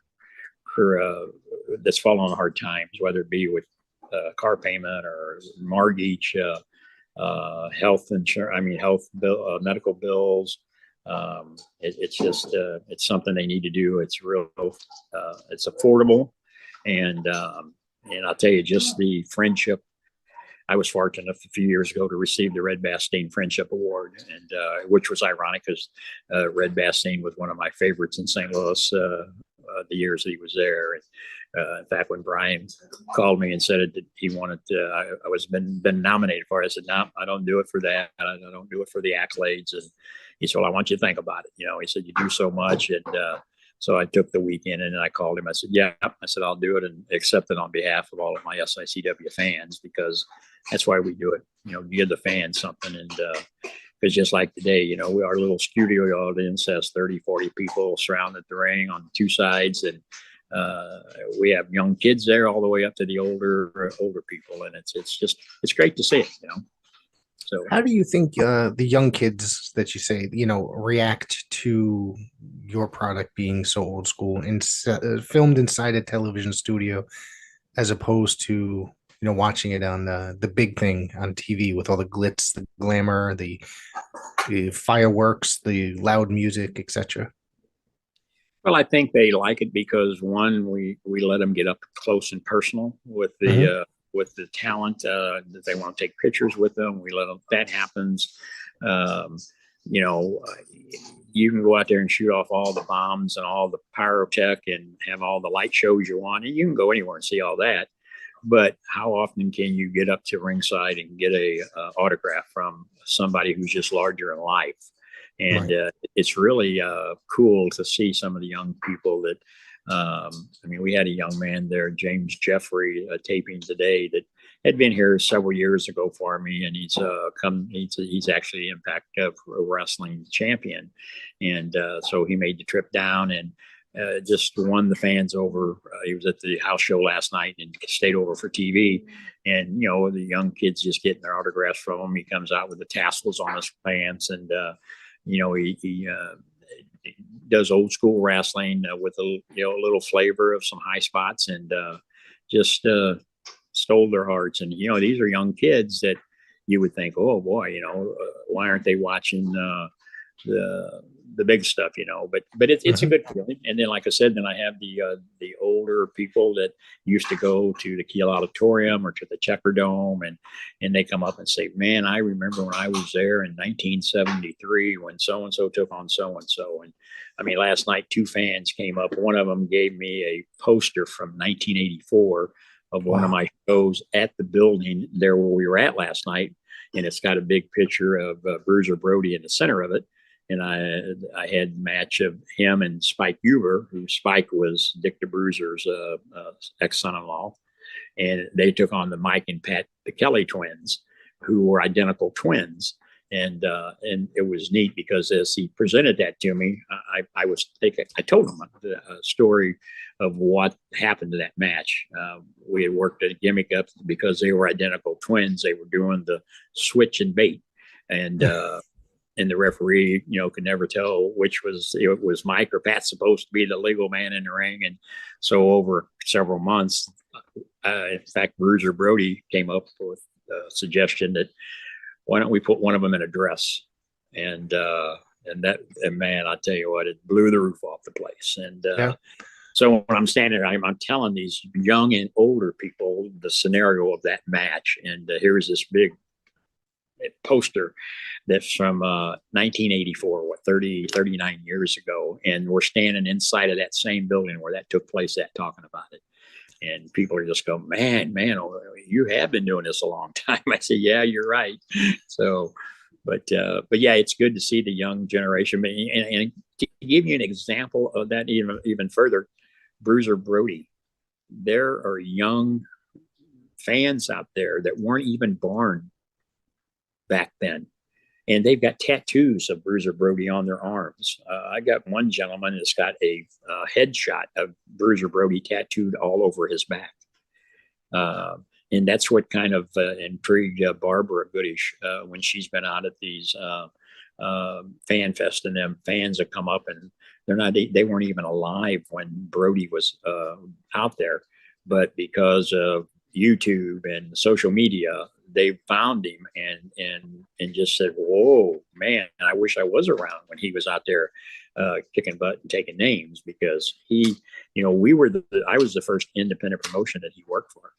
that's fallen on hard times, whether it be with car payment or mortgage, health insurance, medical bills. It's just it's something they need to do. It's it's affordable, and I'll tell you, just the friendship. I was fortunate enough a few years ago to receive the Red Bastien Friendship Award, and which was ironic, because Red Bastien was one of my favorites in St. Louis the years that he was there. And in fact, when Brian called me and said that he wanted to, I was been nominated for it, I said, no, I don't do it for that. I don't do it for the accolades. And he said, well, I want you to think about it. He said, you do so much. And so I took the weekend, and I called him. I said, yeah. I said, I'll do it, and accept it on behalf of all of my SICW fans, because that's why we do it. Give the fans something. And because just like today, our little studio audience has 30, 40 people surrounded the ring on two sides. And we have young kids there all the way up to the older people. And it's great to see it, So how do you think the young kids that you say, react to your product being so old school and filmed inside a television studio, as opposed to, watching it on the big thing on TV with all the glitz, the glamour, the fireworks, the loud music, etc.? Well, I think they like it because, one, we let them get up close and personal with the with the talent that they want to take pictures with them. We let them. That happens. You can go out there and shoot off all the bombs and all the pyrotech and have all the light shows you want, and you can go anywhere and see all that. But how often can you get up to ringside and get a autograph from somebody who's just larger in life? And right. It's really cool to see some of the young people that, we had a young man there, James Jeffrey, taping today, that had been here several years ago for me, and he's actually Impact Wrestling champion, and so he made the trip down and just won the fans over. He was at the house show last night and stayed over for TV, and the young kids just getting their autographs from him. He comes out with the tassels on his pants, and he does old school wrestling with a little flavor of some high spots, and just stole their hearts. And these are young kids that you would think, oh boy, why aren't they watching the big stuff, but it's a good feeling. And then, like I said, then I have the older people that used to go to the Kiel Auditorium or to the Checker Dome, and they come up and say, man, I remember when I was there in 1973 when so-and-so took on so-and-so. And last night, two fans came up. One of them gave me a poster from 1984 of one of my shows at the building there where we were at last night. And it's got a big picture of Bruiser Brody in the center of it. And I had a match of him and Spike Huber, who Spike was Dick the Bruiser's ex-son-in-law. And they took on the Mike and Pat the Kelly twins, who were identical twins. and it was neat because as he presented that to me, I told him a story of what happened to that match. We had worked a gimmick up because they were identical twins. They were doing the switch and bait, and the referee, could never tell which was Mike or Pat supposed to be the legal man in the ring. And so over several months, in fact, Bruiser Brody came up with a suggestion that why don't we put one of them in a dress? And man, I tell you what, it blew the roof off the place. And so when I'm standing there, I'm telling these young and older people the scenario of that match. And here's this big poster that's from 1984, 39 years ago. And we're standing inside of that same building where that took place, talking about it. And people are just going, man, you have been doing this a long time. I say, yeah, you're right. So, but yeah, it's good to see the young generation. And to give you an example of that even further, Bruiser Brody, there are young fans out there that weren't even born back then, and they've got tattoos of Bruiser Brody on their arms. I got one gentleman that's got a headshot of Bruiser Brody tattooed all over his back. And that's what kind of intrigued Barbara Goodish when she's been out at these fan fest, and them fans have come up, and they weren't even alive when Brody was out there, but because of YouTube and social media, they found him and just said, whoa, man, I wish I was around when he was out there kicking butt and taking names, because I was the first independent promotion that he worked for.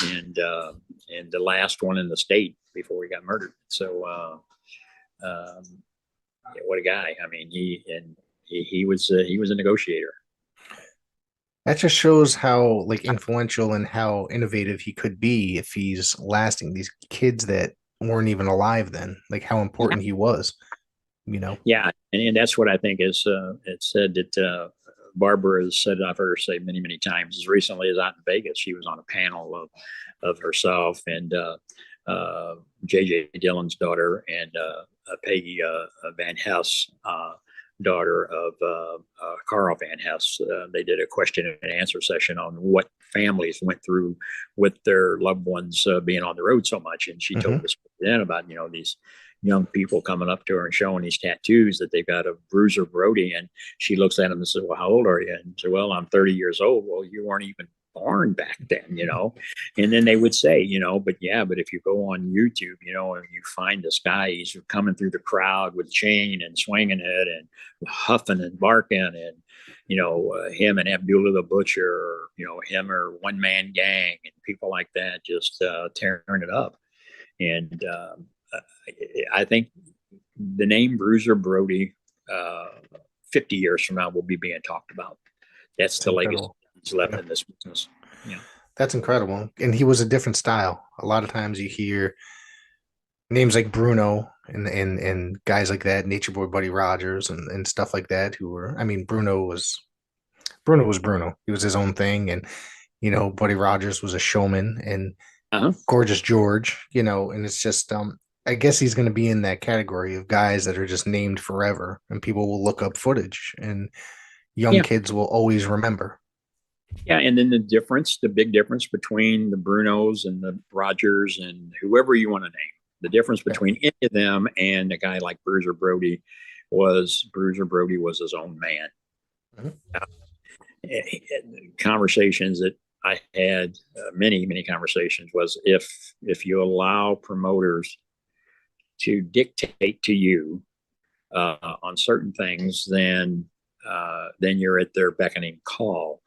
And the last one in the state before he got murdered. So, what a guy. I mean, he was a negotiator. That just shows how influential and how innovative he could be if he's lasting. These kids that weren't even alive then, how important he was, Yeah, and that's what I think is. It's said that Barbara has said, I've heard her say many, many times, as recently as out in Vegas, she was on a panel of herself and J.J. Dillon's daughter and Peggy Van Hess, daughter of Carl Van Hess. They did a question and answer session on what families went through with their loved ones being on the road so much. And she told us then about, these young people coming up to her and showing these tattoos that they've got of Bruiser Brody. And she looks at them and says, well, how old are you? And said, well, I'm 30 years old. Well, you weren't even born back then, and then they would say, but if you go on YouTube, and you find this guy, he's coming through the crowd with chain and swinging it and huffing and barking, and, him and Abdullah the Butcher, or, him or One Man Gang and people like that, just tearing it up. And I think the name Bruiser Brody 50 years from now will be being talked about. That's the legacy he's left in this business. Yeah, that's incredible. And he was a different style. A lot of times you hear names like Bruno and guys like that, Nature Boy Buddy Rogers and stuff like that, who were, Bruno was Bruno. He was his own thing. And, Buddy Rogers was a showman, and Gorgeous George, and it's just, I guess he's going to be in that category of guys that are just named forever, and people will look up footage, and young kids will always remember. Yeah, and then the big difference between the Brunos and the Rogers and whoever you want to name, the difference between any of them and a guy like Bruiser Brody was his own man. Conversations that I had, many, many conversations, was if you allow promoters to dictate to you on certain things, then you're at their beckoning call.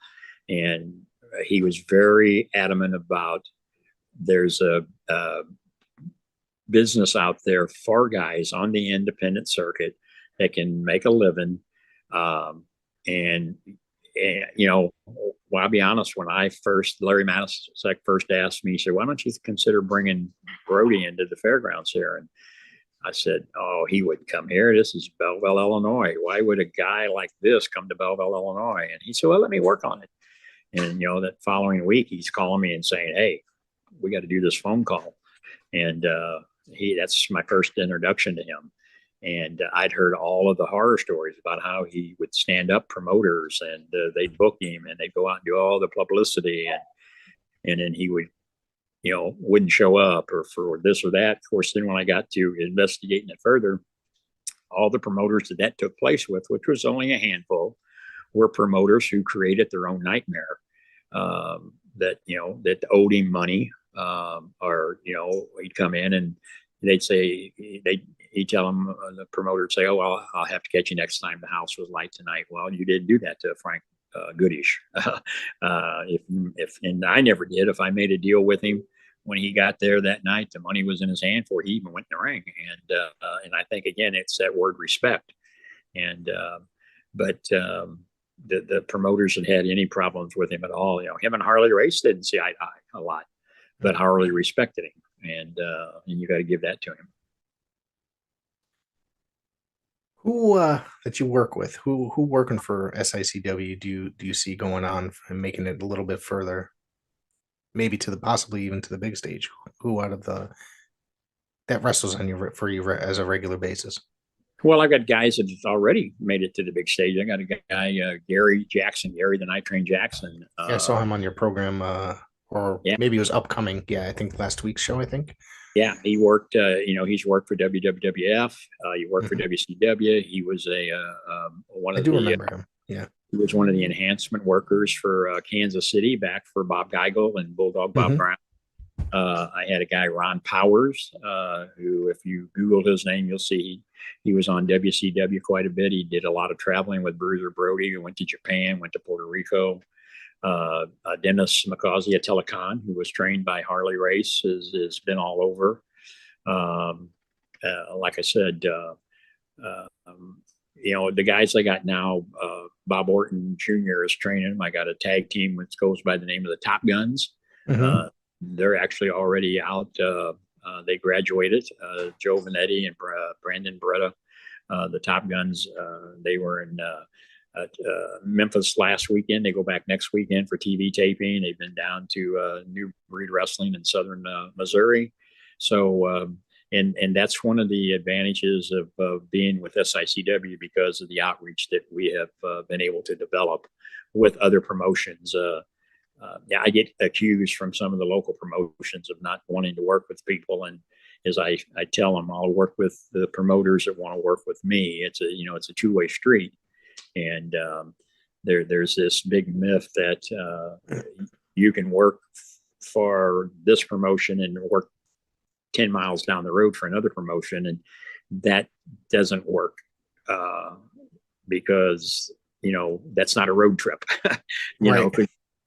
And he was very adamant about there's a business out there for guys on the independent circuit that can make a living. And well, I'll be honest, when Larry Matysik first asked me, he said, why don't you consider bringing Brody into the fairgrounds here? And I said, oh, he would come here. This is Belleville, Illinois. Why would a guy like this come to Belleville, Illinois? And he said, well, let me work on it. And, that following week, he's calling me and saying, hey, we got to do this phone call. And that's my first introduction to him. And I'd heard all of the horror stories about how he would stand up promoters, and they'd book him, and they'd go out and do all the publicity, and then he would, wouldn't show up or for this or that. Of course, then when I got to investigating it further, all the promoters that took place with, which was only a handful, were promoters who created their own nightmare, that owed him money, or he'd come in and they'd say he'd tell them, the promoter would say, "Oh well, I'll have to catch you next time the house was light tonight." Well, you didn't do that to Frank Goodish. If and I never did. If I made a deal with him when he got there that night, the money was in his hand before he even went in the ring. And I think again, it's that word respect. And but the promoters had any problems with him at all. Him and Harley Race didn't see eye to eye a lot, but Harley respected him, and you got to give that to him. Who that you work with, who working for SICW do you see going on and making it a little bit further, maybe to the possibly even to the big stage? Who out of that wrestles on for you as a regular basis? Well, I've got guys that have already made it to the big stage. I got a guy, Gary the Night Train Jackson. I saw him on your program, or maybe it was upcoming. Yeah, I think last week's show, I think. Yeah, he worked, he's worked for WWF. He worked for WCW. He was I do remember him. Yeah. He was one of the enhancement workers for Kansas City, back for Bob Geigel and Bulldog Bob Brown. I had a guy, Ron Powers, who, if you Google his name, you'll see he was on WCW quite a bit. He did a lot of traveling with Bruiser Brody. He went to Japan, went to Puerto Rico. Dennis McCausey at Telecon, who was trained by Harley Race, has been all over. Like I said, the guys I got now, Bob Orton Jr. is training them. I got a tag team which goes by the name of the Top Guns. They're actually already out. They graduated. Joe Vanetti and Brandon Beretta, the Top Guns. They were in Memphis last weekend. They go back next weekend for TV taping. They've been down to New Breed Wrestling in southern Missouri. So, and that's one of the advantages of being with SICW, because of the outreach that we have been able to develop with other promotions. I get accused from some of the local promotions of not wanting to work with people, and as I tell them, I'll work with the promoters that want to work with me. It's a two-way street, and there's this big myth that you can work for this promotion and work 10 miles down the road for another promotion, and that doesn't work because that's not a road trip.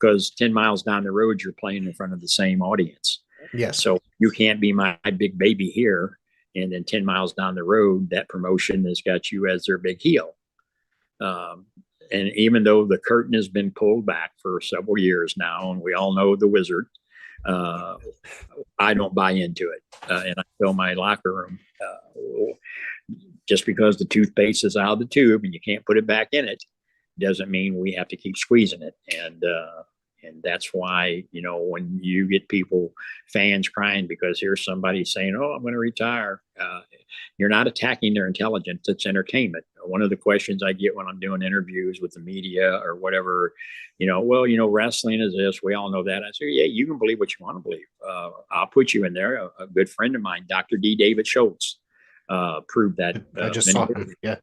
Because 10 miles down the road, you're playing in front of the same audience. Yes. So you can't be my big baby here, and then 10 miles down the road, that promotion has got you as their big heel. And even though the curtain has been pulled back for several years now, and we all know the Wizard, I don't buy into it. And I tell my locker room, just because the toothpaste is out of the tube and you can't put it back in it, doesn't mean we have to keep squeezing it. And that's why, when you get fans crying because here's somebody saying, "Oh, I'm going to retire," you're not attacking their intelligence. It's entertainment. One of the questions I get when I'm doing interviews with the media or whatever, wrestling is this. We all know that. I say, yeah, you can believe what you want to believe. I'll put you in there. A good friend of mine, Dr. D. David Schultz, proved that. I just saw him. Yeah.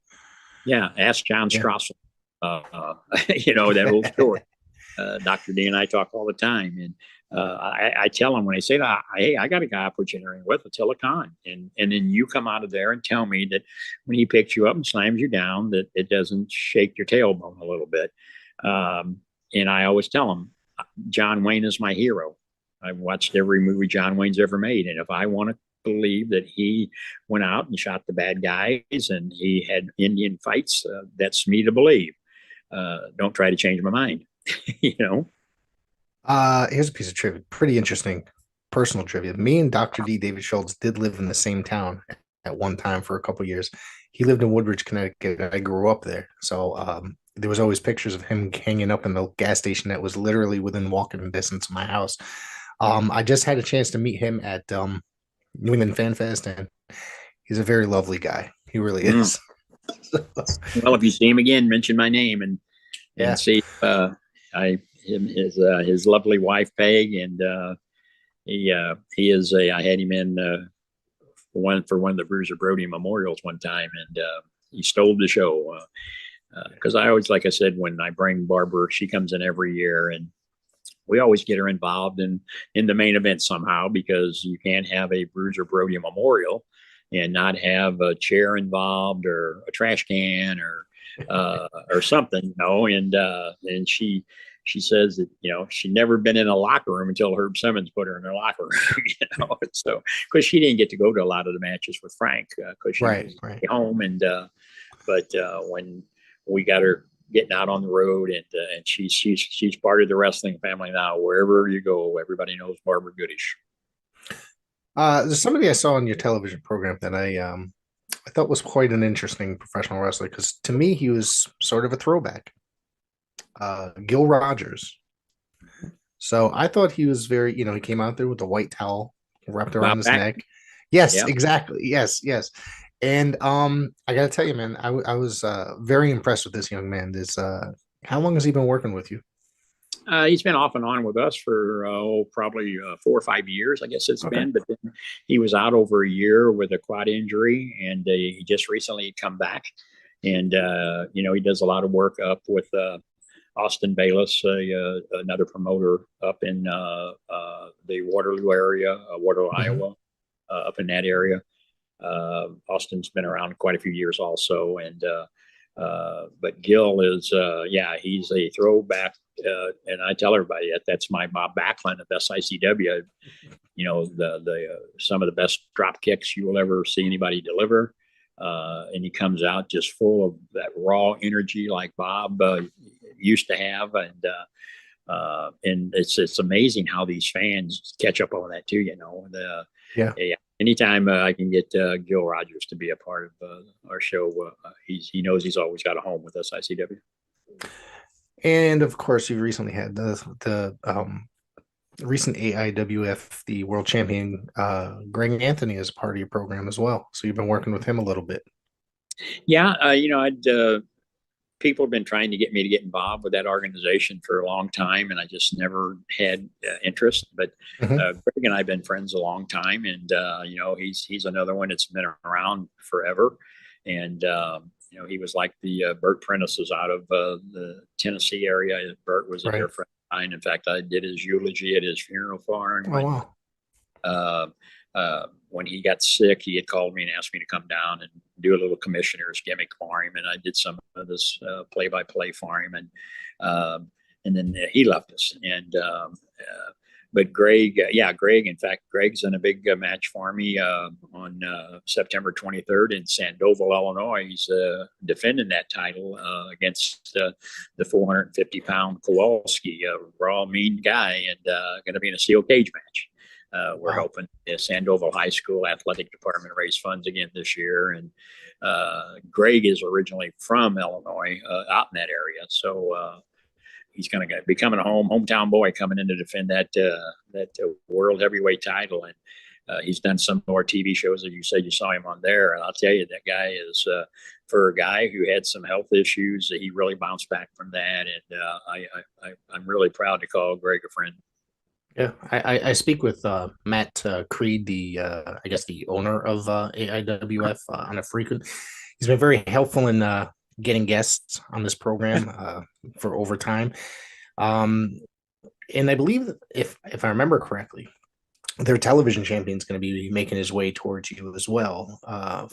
Yeah. Ask John Strassel. That old story. Dr. D and I talk all the time, and I tell him when they say that, "Hey, I got a guy I put you in the ring with, a Telecon," and then you come out of there and tell me that when he picks you up and slams you down, that it doesn't shake your tailbone a little bit. And I always tell him, John Wayne is my hero. I've watched every movie John Wayne's ever made, and if I want to believe that he went out and shot the bad guys and he had Indian fights, that's me to believe. Don't try to change my mind. Here's a piece of trivia, pretty interesting personal trivia. Me and Dr. D. David Schultz did live in the same town at one time for a couple of years. He lived in Woodbridge, Connecticut. I grew up there, so there was always pictures of him hanging up in the gas station that was literally within walking distance of my house. I just had a chance to meet him at New England Fan Fest, and he's a very lovely guy. He really Mm. is. Well, if you see him again, mention my name Yeah. and see his lovely wife Peg, and he is a. I had him in for one of the Bruiser Brody memorials one time, and he stole the show because I always, like I said, when I bring Barbara, she comes in every year, and we always get her involved in the main event somehow, because you can't have a Bruiser Brody memorial and not have a chair involved or a trash can or something, you know. And she says that, you know, she'd never been in a locker room until Herb Simmons put her in her locker room, you know. So because she didn't get to go to a lot of the matches with Frank because she was home, and but when we got her getting out on the road, and she's part of the wrestling family now. Wherever you go, everybody knows Barbara Goodish. There's somebody I saw on your television program that I thought was quite an interesting professional wrestler, because to me he was sort of a throwback. Gil Rogers. So I thought he was very, you know, he came out there with the white towel wrapped around his neck. Yes, yep. Exactly. Yes. And I gotta tell you, man, I was very impressed with this young man. How long has he been working with you? He's been off and on with us for probably 4 or 5 years, I guess it's been. But then he was out over a year with a quad injury, and he just recently come back. And you know, he does a lot of work up with Austin Bayless, another promoter up in the Waterloo area, Waterloo, Iowa, up in that area. Austin's been around quite a few years also, and but Gil is he's a throwback, and I tell everybody that's my Bob Backlund of SICW. You know, the some of the best drop kicks you will ever see anybody deliver, and he comes out just full of that raw energy like Bob used to have, and it's amazing how these fans catch up on that too. You know, anytime I can get Gil Rogers to be a part of our show, he knows he's always got a home with us, ICW. And of course, you recently had the recent AIWF, the world champion, Greg Anthony, as part of your program as well. So you've been working with him a little bit. Yeah, you know, people have been trying to get me to get involved with that organization for a long time, and I just never had interest. But Greg and I have been friends a long time, and you know, he's another one that's been around forever. And you know, he was like the Bert Prentice's out of the Tennessee area. Bert was a dear friend of mine. In fact, I did his eulogy at his funeral for him. Oh, wow. When he got sick, he had called me and asked me to come down and do a little commissioner's gimmick for him, and I did some of this play-by-play for him, and then he left us. And but Greg, Greg. In fact, Greg's in a big match for me on September 23rd in Sandoval, Illinois. He's defending that title against the 450-pound Kowalski, a raw, mean guy, and going to be in a steel cage match. We're helping the Sandoval High School athletic department raise funds again this year. And Greg is originally from Illinois, out in that area. So he's going to be coming home, hometown boy, coming in to defend that world heavyweight title. And he's done some more TV shows, as you said, you saw him on there. And I'll tell you, that guy is, for a guy who had some health issues, he really bounced back from that. And I'm really proud to call Greg a friend. Yeah, I speak with Matt Creed, I guess the owner of AIWF, on a frequent. He's been very helpful in getting guests on this program for overtime. And I believe, if I remember correctly, their television champion is going to be making his way towards you as well.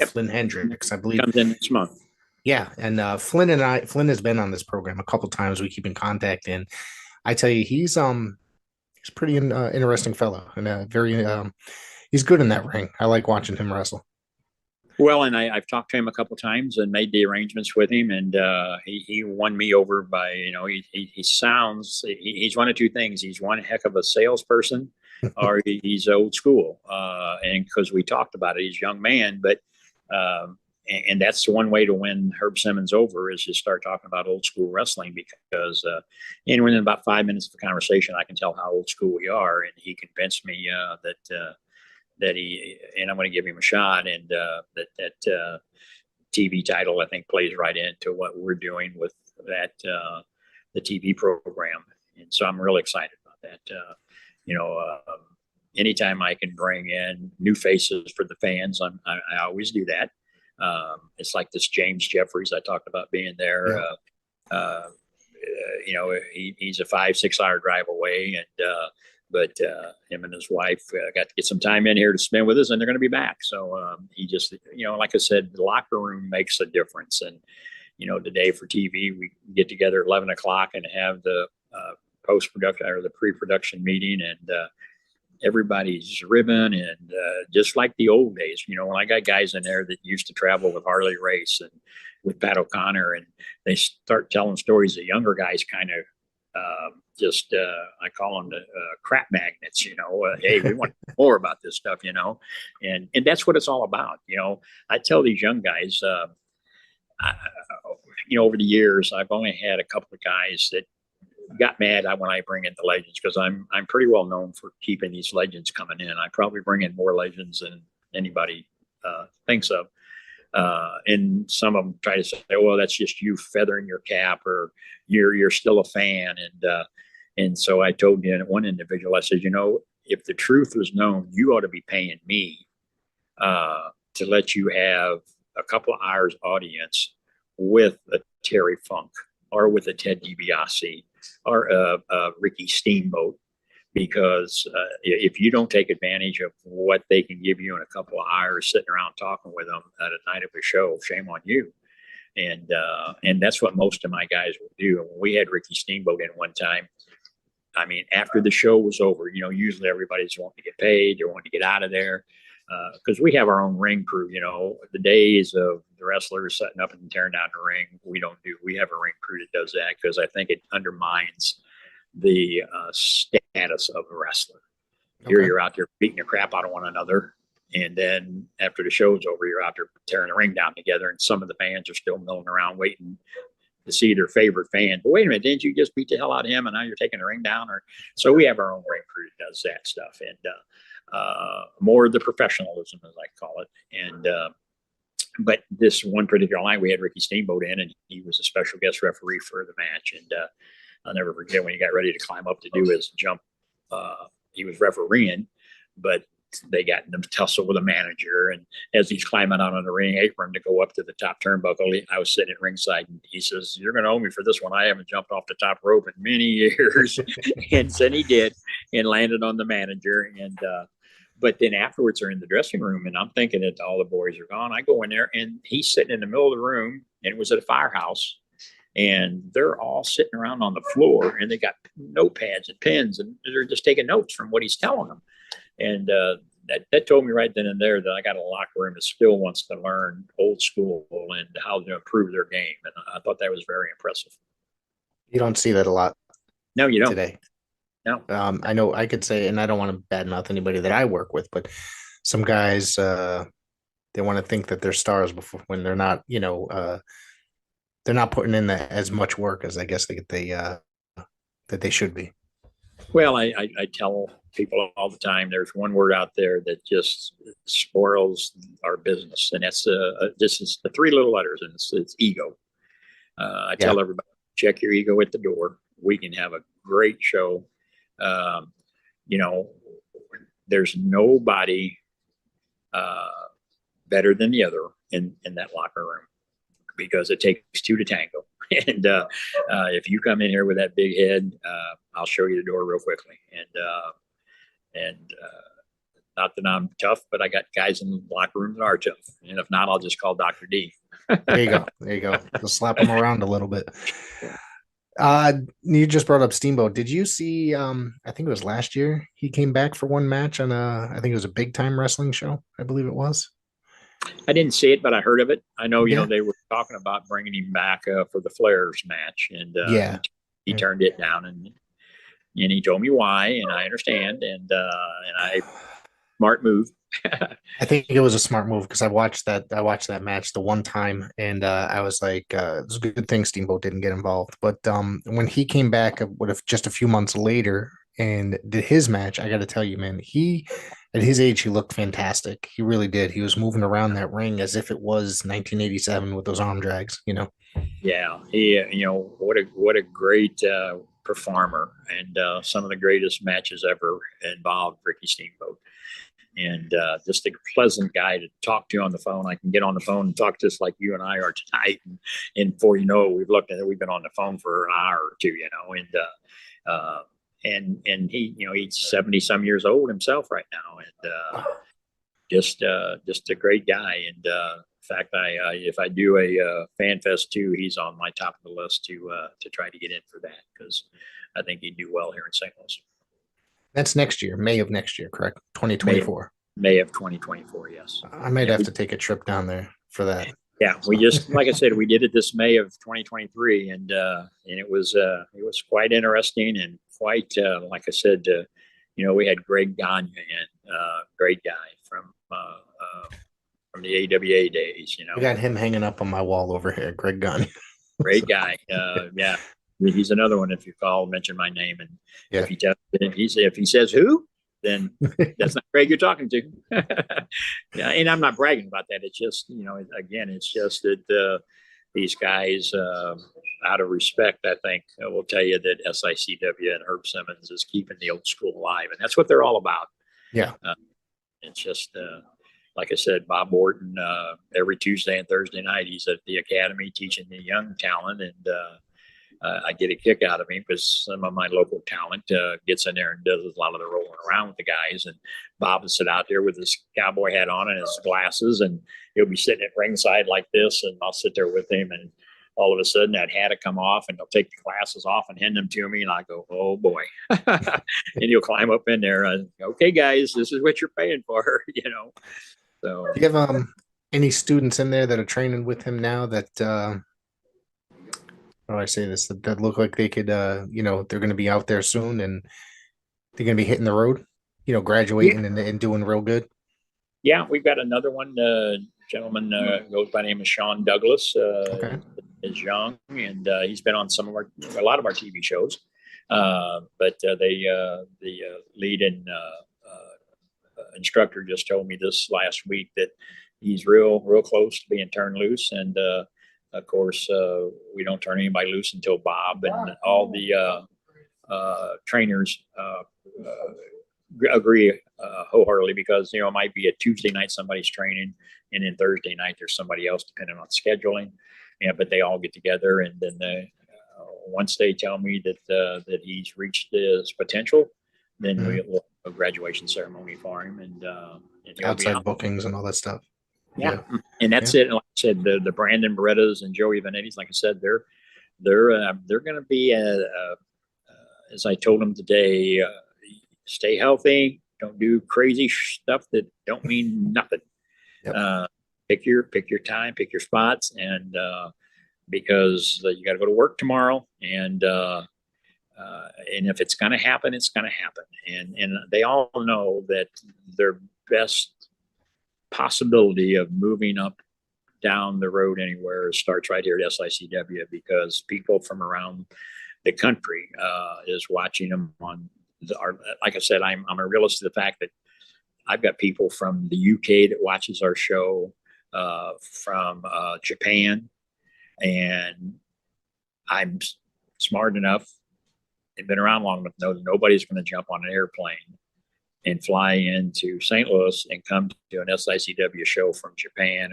Flynn Hendricks, I believe, comes in this month. Yeah, and Flynn has been on this program a couple times. We keep in contact, and I tell you, he's pretty interesting fellow, and he's good in that ring. I like watching him wrestle. Well, and I've talked to him a couple times and made the arrangements with him, and he won me over by, you know, he's one of two things. He's one heck of a salesperson, or he's old school. And because we talked about it, he's a young man, but and that's one way to win Herb Simmons over, is just start talking about old school wrestling, because and within about 5 minutes of the conversation, I can tell how old school we are, and he convinced me that and I'm going to give him a shot. And that TV title, I think, plays right into what we're doing with that the TV program. And so I'm really excited about that. Anytime I can bring in new faces for the fans, I always do that. It's like this James Jeffries I talked about being there. Yeah. He's a 5-6 hour drive away, but him and his wife got to get some time in here to spend with us, and they're going to be back. So he just, like I said, the locker room makes a difference. And today for TV, we get together at 11 o'clock and have the post-production or the pre-production meeting, and everybody's ribbon, and just like the old days, when I got guys in there that used to travel with Harley Race and with Pat O'Connor, and they start telling stories that younger guys kind of I call them the crap magnets, hey, we want more about this stuff, and that's what it's all about. I tell these young guys, over the years, I've only had a couple of guys that got mad when I bring in the legends, because I'm pretty well known for keeping these legends coming in. I probably bring in more legends than anybody thinks of. And some of them try to say, well, that's just you feathering your cap, or you're still a fan. And so I told one individual, I said, if the truth was known, you ought to be paying me to let you have a couple of hours audience with a Terry Funk or with a Ted DiBiase or a Ricky Steamboat, because if you don't take advantage of what they can give you in a couple of hours sitting around talking with them at a night of a show, shame on you. And that's what most of my guys will do. And when we had Ricky Steamboat in one time, I mean, after the show was over, usually everybody's wanting to get paid, they're wanting to get out of there. Because we have our own ring crew, the days of the wrestlers setting up and tearing down the ring, we don't do. We have a ring crew that does that, because I think it undermines the status of a wrestler. Okay. Here you're out there beating the crap out of one another, and then after the show's over, you're out there tearing the ring down together, and some of the fans are still milling around waiting to see their favorite fan. But wait a minute, didn't you just beat the hell out of him, and now you're taking the ring down? So we have our own ring crew that does that stuff, and more of the professionalism, as I call it. And but this one particular line, we had Ricky Steamboat in, and he was a special guest referee for the match. And I'll never forget when he got ready to climb up to do his jump. He was refereeing, but they got in the tussle with a manager. And as he's climbing out on the ring apron to go up to the top turnbuckle, I was sitting at ringside, and he says, "You're going to owe me for this one. I haven't jumped off the top rope in many years." And then he did, and landed on the manager. And but then afterwards, they're in the dressing room, and I'm thinking that all the boys are gone. I go in there, and he's sitting in the middle of the room, and it was at a firehouse, and they're all sitting around on the floor, and they got notepads and pens, and they're just taking notes from what he's telling them. And that told me right then and there that I got a locker room that still wants to learn old school and how to improve their game. And I thought that was very impressive. You don't see that a lot. No, you don't. Today. No. I know I could say, and I don't want to badmouth anybody that I work with, but some guys, they want to think that they're stars before, when they're not, they're not putting in as much work as I guess that they should be. Well, I tell people all the time, there's one word out there that just spoils our business, and that's this is the 3 little letters, and it's ego. I tell everybody, check your ego at the door. We can have a great show. There's nobody better than the other in that locker room, because it takes 2 to tango. And if you come in here with that big head, I'll show you the door real quickly. And not that I'm tough, but I got guys in the locker room that are tough. And if not, I'll just call Dr. D. There you go. Just slap them around a little bit. You just brought up Steamboat. Did you see, I think it was last year, he came back for one match on I think it was a big time wrestling show, I believe it was. I didn't see it, but I heard of it. I know, they were talking about bringing him back for the Flares match, and he turned it down, and he told me why, and I understand, and I smart move. I think it was a smart move, because I watched that match the one time, and I was like, it was a good thing Steamboat didn't get involved. But when he came back, just a few months later, and did his match. I got to tell you, man, at his age, he looked fantastic. He really did. He was moving around that ring as if it was 1987 with those arm drags, you know. Yeah, he, what a great performer, and some of the greatest matches ever involved Ricky Steamboat, and just a pleasant guy to talk to on the phone. I can get on the phone and talk just like you and I are tonight, and before you know it, we've been on the phone for an hour or two, and he, he's 70 some years old himself right now, and just a great guy. And in fact, if I do a fan fest too, he's on my top of the list to try to get in for that, because I think he'd do well here in St. Louis. That's next year, May of next year, correct? 2024. May of 2024, yes. I might have to take a trip down there for that. Yeah, we just, like I said, we did it this May of 2023, and it was quite interesting, and quite like I said, we had Greg Gagne in, great guy from the AWA days. I got him hanging up on my wall over here, Greg Gagne. Great guy. Yeah, he's another one. If you mention my name, and if he says who, then that's not Greg you're talking to. Yeah, and I'm not bragging about that. It's just, again, it's just that these guys, out of respect, I think, will tell you that SICW and Herb Simmons is keeping the old school alive, and that's what they're all about. Yeah. It's just, like I said, Bob Orton, every Tuesday and Thursday night, he's at the academy teaching the young talent, and I get a kick out of him because some of my local talent gets in there and does a lot of the rolling around with the guys. And Bob will sit out there with his cowboy hat on and his glasses, and he'll be sitting at ringside like this, and I'll sit there with him, and all of a sudden that hat will come off, and he'll take the glasses off and hand them to me, and I go, oh boy. And he'll climb up in there and, okay, guys, this is what you're paying for, So do you have any students in there that are training with him now that how do I say this, that look like they could they're going to be out there soon and they're going to be hitting the road, graduating and doing real good? Yeah, we've got another one. Gentleman goes by the name of Sean Douglas. Okay. Is young, and he's been on a lot of our TV shows. But the lead instructor just told me this last week that he's real close to being turned loose, and of course, we don't turn anybody loose until Bob and all the trainers agree wholeheartedly, because it might be a Tuesday night somebody's training, and then Thursday night there's somebody else, depending on scheduling. Yeah, but they all get together, and then once they tell me that he's reached his potential, then we'll have a graduation ceremony for him, and outside bookings and all that stuff. Yeah. And that's it. Like I said, the Brandon Berettas and Joey Vanetti's, like I said, they're going to be, as I told them today, stay healthy. Don't do crazy stuff that don't mean nothing. Yep. Pick your time, pick your spots, and because you got to go to work tomorrow, and if it's going to happen, it's going to happen. And they all know that their best possibility of moving up down the road anywhere starts right here at SICW, because people from around the country is watching them on like I said, I'm a realist to the fact that I've got people from the UK that watches our show, from Japan, and I'm smart enough and been around long enough to know that nobody's going to jump on an airplane and fly into St. Louis and come to an SICW show from Japan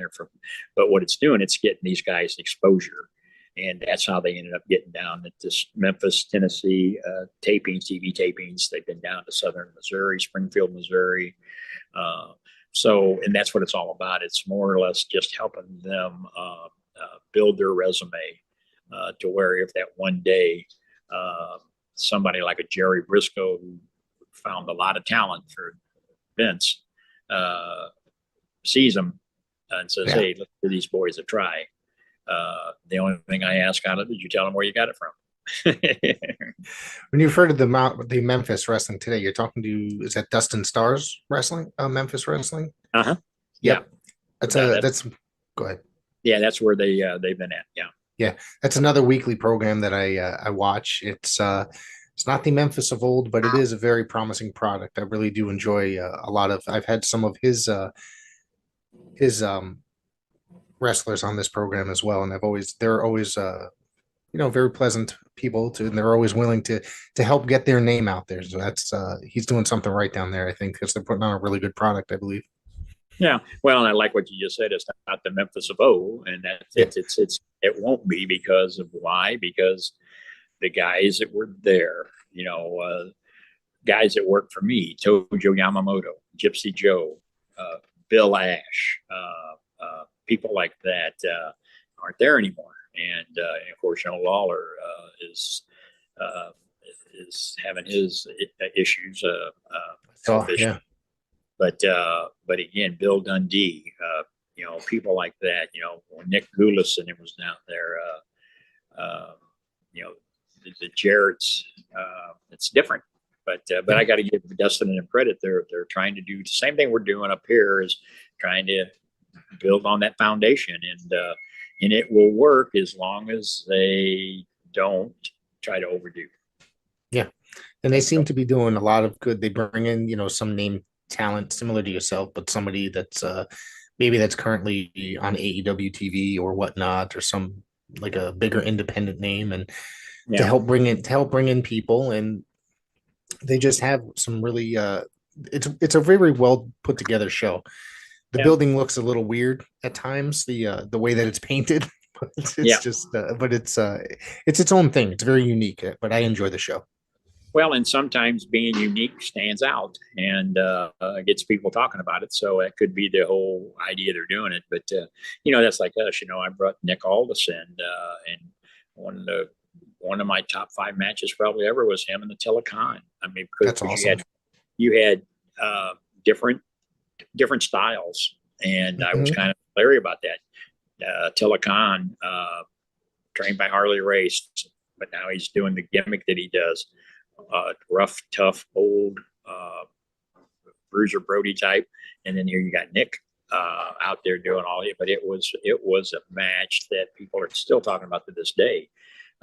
but what it's doing, it's getting these guys exposure. And that's how they ended up getting down at this Memphis, Tennessee TV tapings. They've been down to Southern Missouri, Springfield, Missouri. And that's what it's all about. It's more or less just helping them build their resume to where if that one day somebody like a Jerry Briscoe, who found a lot of talent for Vince, sees them and says, hey, let's give these boys a try. The only thing I ask out of it is you tell them where you got it from. When you've heard of the Memphis wrestling today, you're talking to, is that Dustin Stars wrestling? Memphis wrestling? Uh-huh. Yep. That's go ahead. Yeah, that's where they've been at. Yeah. Yeah. That's another weekly program that I watch. It's It's not the Memphis of old, but it is a very promising product. I really do enjoy a lot of. I've had some of his wrestlers on this program as well, and they're always very pleasant people to, and they're always willing to help get their name out there. So that's he's doing something right down there, I think, because they're putting on a really good product, I believe. Yeah, well, and I like what you just said. It's not the Memphis of O, and it won't be because of why? Because the guys that were there, guys that worked for me, Tojo Yamamoto, Gypsy Joe, Bill Ash, people like that aren't there anymore. And of course, Lawler is having his issues. Yeah. But again, Bill Dundee, people like that. When Nick Gulison was down there. The Jarrett's. It's different. But I got to give Dustin and credit. They're trying to do the same thing we're doing up here, is trying to build on that foundation, and it will work as long as they don't try to overdo. Yeah, and they seem to be doing a lot of good. They bring in some name talent similar to yourself, but somebody that's maybe that's currently on AEW TV or whatnot, or some like a bigger independent name, and to help bring in people. And they just have some really it's a very well put together show. The building looks a little weird at times, the way that it's painted, but it's its own thing. It's very unique, but I enjoy the show. Well, and sometimes being unique stands out and gets people talking about it. So that could be the whole idea they're doing it. But that's like us. I brought Nick Aldis in, and one of my top 5 matches probably ever was him and the Telecon. I mean, because that's awesome. You had different styles, and I was kind of leery about that. Telecon, trained by Harley Race, but now he's doing the gimmick that he does. Rough, tough, old Bruiser Brody type, and then here you got Nick out there doing all it. But it was a match that people are still talking about to this day.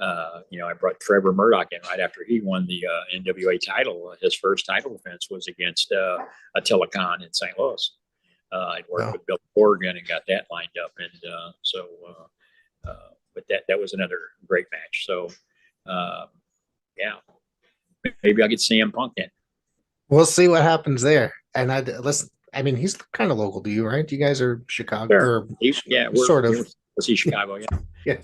I brought Trevor Murdoch in right after he won the NWA title. His first title defense was against a Telecon in St. Louis. I'd worked with Bill Corrigan and got that lined up, and but that was another great match. So, maybe I'll get CM Punk in. We'll see what happens there. And I mean, he's kind of local to you, right? You guys are Chicago. Sure. We're sort of. Was he Chicago? Yeah.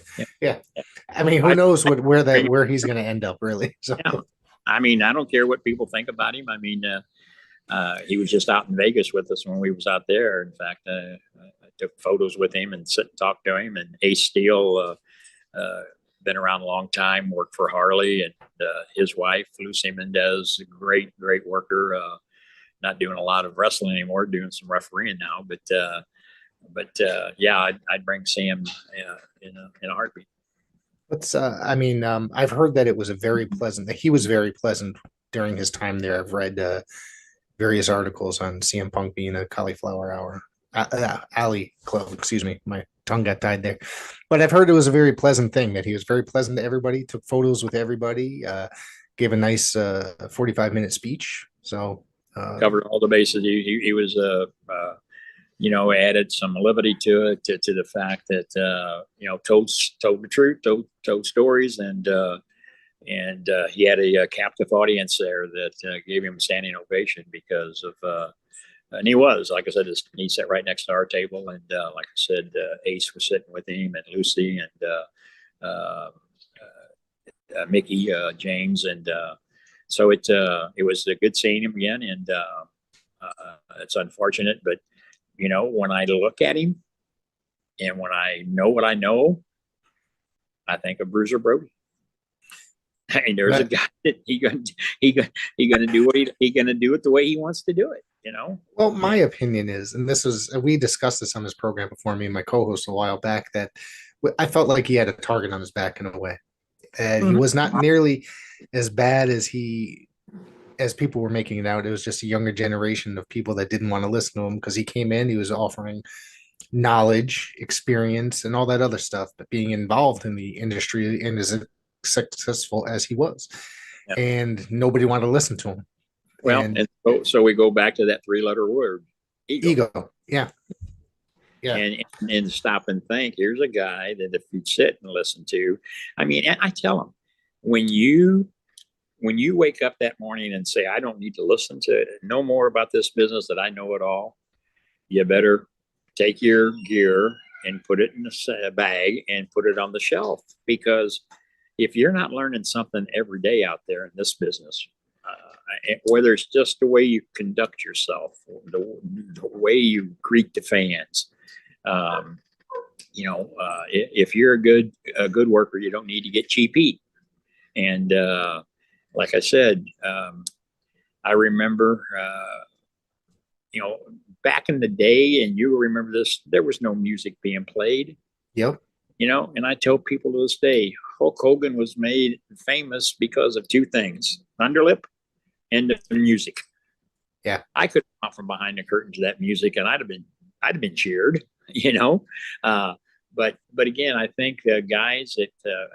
I mean, who knows where he's going to end up, really? So. Yeah. I mean, I don't care what people think about him. I mean, he was just out in Vegas with us when we was out there. In fact, I took photos with him and sit and talk to him. And Ace Steele, been around a long time, worked for Harley, and his wife, Lucy Mendez, a great worker. Not doing a lot of wrestling anymore, doing some refereeing now. But I'd bring Sam in a heartbeat. I've heard that it was he was very pleasant during his time there. I've read various articles on CM Punk being a cauliflower alley club. Excuse me, my tongue got tied there. But I've heard it was a very pleasant thing, that he was very pleasant to everybody, took photos with everybody, gave a nice 45-minute speech. So covered all the bases. He was added some levity to it, to the fact that told the truth, told stories, and he had a captive audience there that gave him a standing ovation because of and he was, like I said, he sat right next to our table, and like I said, Ace was sitting with him, and Lucy, and Mickey James, and so it was a good seeing him again, and it's unfortunate, but when I look at him and when I know what I know, I think of Bruiser Brody. I mean, there's a guy that he gonna do it the way he wants to do it. Well, my opinion is, and we discussed this on this program before, me and my co-host, a while back, that I felt like he had a target on his back in a way, and he was not nearly as bad as people were making it out. It was just a younger generation of people that didn't want to listen to him, because he came in, he was offering knowledge, experience, and all that other stuff, but being involved in the industry and as successful as he was. and nobody wanted to listen to him. Well, and so we go back to that 3-letter word, ego. Yeah. And stop and think. Here's a guy that if you'd sit and listen to, I mean, I tell him, when you wake up that morning and say, I don't need to listen to it, no more about this business that I know it all, you better take your gear and put it in a bag and put it on the shelf. Because if you're not learning something every day out there in this business, whether it's just the way you conduct yourself, the way you greet the fans, if you're a good worker, you don't need to get cheap heat. And like I said, I remember, back in the day, and you remember this, there was no music being played. Yep. And I tell people to this day, Hulk Hogan was made famous because of two things: Thunderlip and the music. Yeah. I could come out from behind the curtain to that music, and I'd have been cheered, But again, I think guys that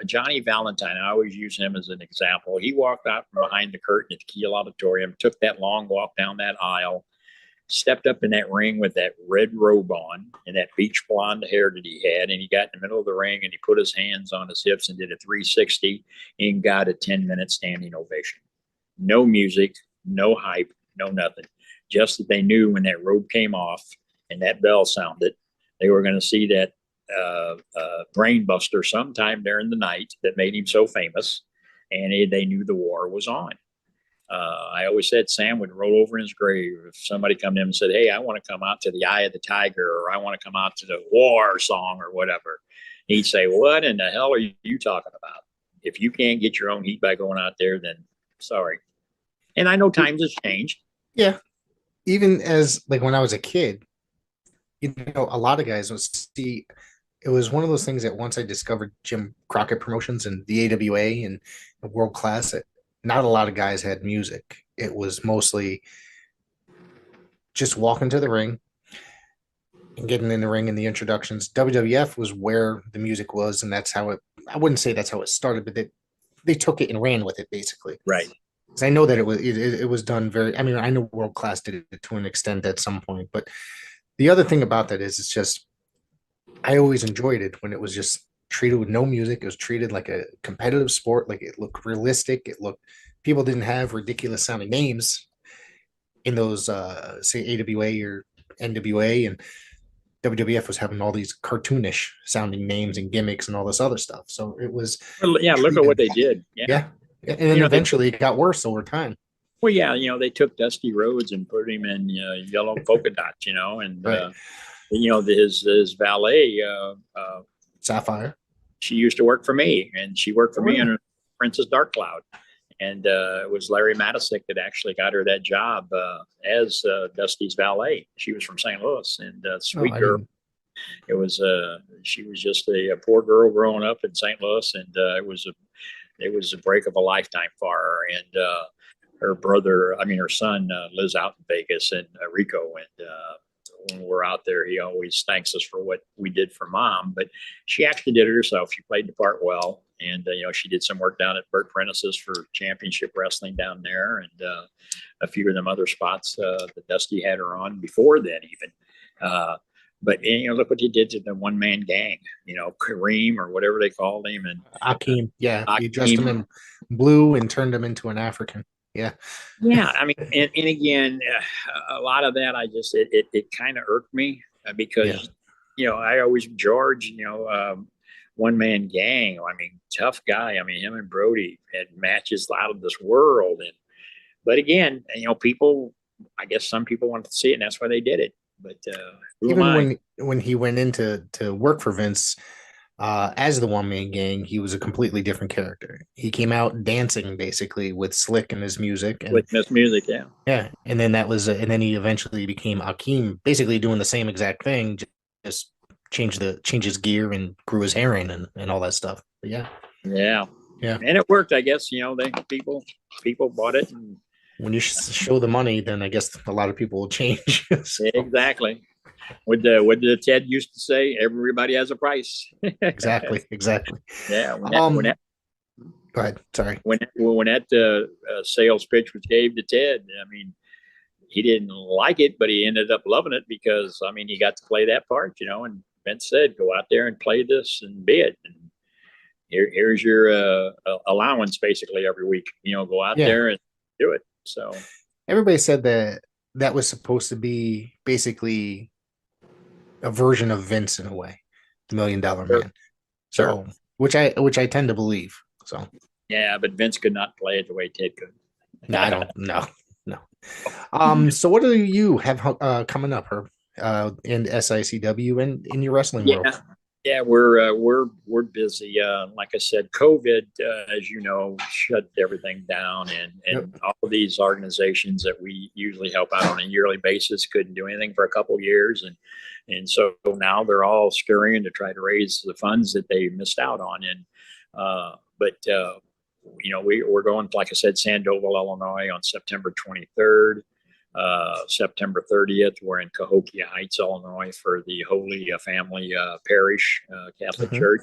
Johnny Valentine, I always use him as an example. He walked out from behind the curtain at the Kiel Auditorium, took that long walk down that aisle, stepped up in that ring with that red robe on and that beach blonde hair that he had, and he got in the middle of the ring and he put his hands on his hips and did a 360 and got a 10-minute standing ovation. No music, no hype, no nothing. Just that they knew when that robe came off and that bell sounded, they were going to see that brain buster sometime during the night that made him so famous, and they knew the war was on. I always said Sam would roll over in his grave if somebody come to him and said, hey, I want to come out to the Eye of the Tiger, or I want to come out to the war song or whatever. He'd say, what in the hell are you talking about? If you can't get your own heat by going out there, then sorry. And I know times have changed. Yeah. Even as like when I was a kid, a lot of guys would see, it was one of those things that once I discovered Jim Crockett Promotions and the AWA and World Class, not a lot of guys had music. It was mostly just walking to the ring and getting in the ring and the introductions. WWF was where the music was, and that's how I wouldn't say that's how it started, but they took it and ran with it, basically. Right. Because I know that it was done very, I mean, I know World Class did it to an extent at some point, but the other thing about that is it's just, I always enjoyed it when it was just treated with no music. It was treated like a competitive sport. Like it looked realistic. People didn't have ridiculous sounding names in those, say AWA or NWA, and WWF was having all these cartoonish sounding names and gimmicks and all this other stuff. So it was. Yeah. Look at what they did. Yeah. And then eventually it got worse over time. Well, yeah, they took Dusty Rhodes and put him in yellow polka dots, and right. His valet, Sapphire. She used to work for me, and she worked for me under Princess Dark Cloud, and it was Larry Matysik that actually got her that job as Dusty's valet. She was from St. Louis, and sweet girl. It was she was just a poor girl growing up in St. Louis, and it was a break of a lifetime for her, and. Her son lives out in Vegas and Rico. And when we're out there, he always thanks us for what we did for Mom. But she actually did it herself. She played the part well. And, she did some work down at Burt Prentice's for championship wrestling down there. And a few of them other spots that Dusty had her on before then even. But look what he did to the one-man gang, Kareem or whatever they called him. And Akeem. Yeah. He dressed him in blue and turned him into an African. Yeah. Yeah. I mean, and again, a lot of that, it kind of irked me because, I always, George, one man gang. I mean, tough guy. I mean, him and Brody had matches out of this world. But again, I guess some people wanted to see it, and that's why they did it. But even when he went in to work for Vince, as the one man gang, he was a completely different character. He came out dancing basically with Slick and his music. With his music, yeah. Yeah. And then and then he eventually became Akeem, basically doing the same exact thing, just change his gear and grew his hair in and all that stuff. But yeah. Yeah. Yeah. And it worked, I guess. People bought it. And when you show the money, then I guess a lot of people will change. So. Exactly. What did Ted used to say? Everybody has a price. Exactly. Yeah. Go ahead. Sorry. When that sales pitch was gave to Ted, I mean, he didn't like it, but he ended up loving it because, I mean, he got to play that part, and Vince said, go out there and play this and be it. And here's your allowance basically every week, go out there and do it. So everybody said that was supposed to be basically a version of Vince in a way, the $1 Million Man. So, which I tend to believe. So, yeah, but Vince could not play it the way Ted could. No, I don't. No. So what do you have coming up, Herb, in SICW and in your wrestling world? Yeah, we're busy. Like I said, COVID, as you know, shut everything down, and all of these organizations that we usually help out on a yearly basis couldn't do anything for a couple of years, and so now they're all scurrying to try to raise the funds that they missed out on. But we're going, like I said, Sandoval, Illinois, on September 23rd. September 30th, we're in Cahokia Heights, Illinois, for the Holy Family Parish Catholic Church.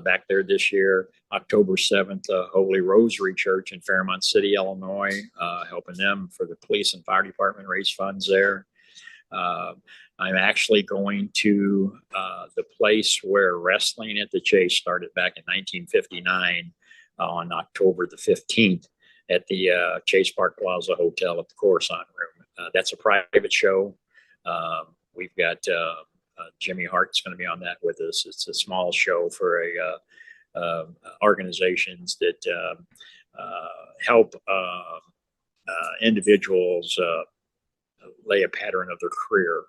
Back there this year. October 7th, Holy Rosary Church in Fairmont City, Illinois, helping them for the police and fire department raise funds there. I'm actually going to the place where Wrestling at the Chase started back in 1959 on October the 15th. At the Chase Park Plaza Hotel at the Coruscant Room. That's a private show. We've got Jimmy Hart's going to be on that with us. It's a small show for organizations that help individuals lay a pattern of their career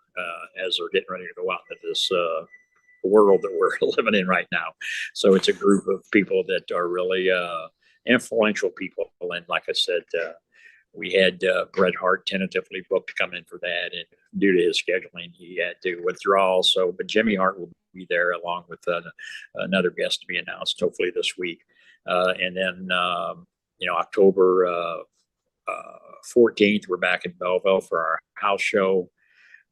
as they're getting ready to go out into this world that we're living in right now. So it's a group of people that are really influential people. And like I said, we had Bret Hart tentatively booked to come in for that, and due to his scheduling, he had to withdraw. So, but Jimmy Hart will be there along with another guest to be announced hopefully this week. And then, October 14th, we're back in Belleville for our house show.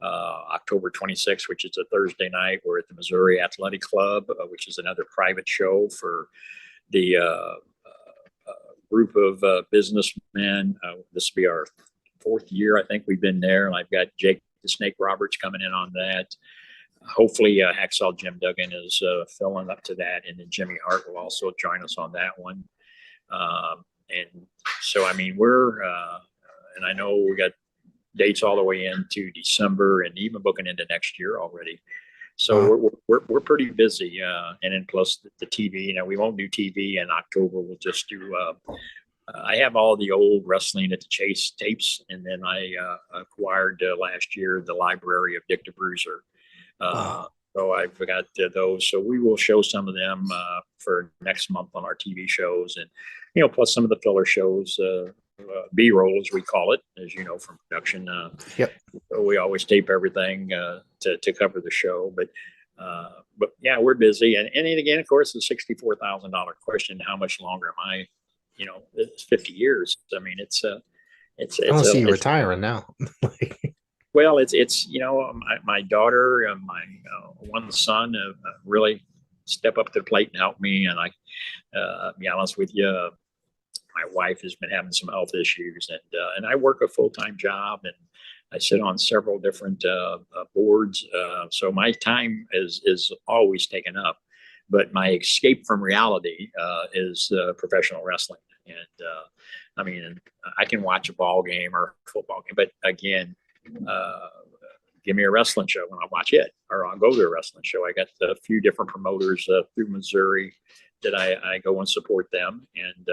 October 26th, which is a Thursday night, we're at the Missouri Athletic Club, which is another private show for the group of businessmen. This will be our 4th year, I think we've been there, and I've got Jake the Snake Roberts coming in on that. Hopefully, Hacksaw Jim Duggan is filling up to that, and then Jimmy Hart will also join us on that one. And so, I mean, we're and I know we got dates all the way into December, and even booking into next year already. So we're pretty busy, and then plus the TV. We won't do TV in October. We'll just do. I have all the old Wrestling at the Chase tapes, and then I acquired last year the library of Dick the Bruiser. So I've got those. So we will show some of them for next month on our TV shows, and plus some of the filler shows. B-roll, as we call it, as you know from production. So we always tape everything to cover the show, but yeah, we're busy. And again, of course, the $64,000 question: how much longer am I? It's 50 years. I mean, it's. I don't see you retiring now. Well, it's my daughter, my one son, really step up to the plate and help me. And I, be honest with you. My wife has been having some health issues, and I work a full-time job, and I sit on several different boards. So my time is always taken up, but my escape from reality is professional wrestling. And I mean, I can watch a ball game or a football game, but again, give me a wrestling show and I'll watch it, or I'll go to a wrestling show. I got a few different promoters through Missouri that I go and support them, and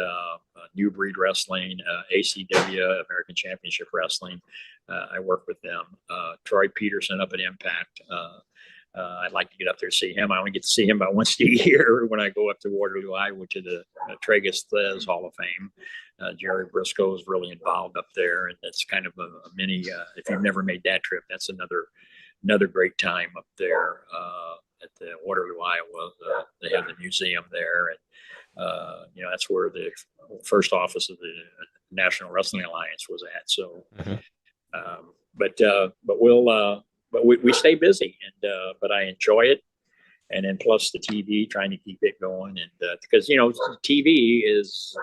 New Breed Wrestling, ACW, American Championship Wrestling. I work with them. Troy Peterson up at Impact. I'd like to get up there and see him. I only get to see him about once a year when I go up to Waterloo, Iowa, to the Tragus Thez Hall of Fame. Jerry Briscoe is really involved up there, and it's kind of a mini. If you've never made that trip, that's another great time up there. At the Waterloo, Iowa, they have the museum there, and that's where the first office of the National Wrestling Alliance was at. So, but we stay busy, and but I enjoy it, and then plus the TV, trying to keep it going, and because TV is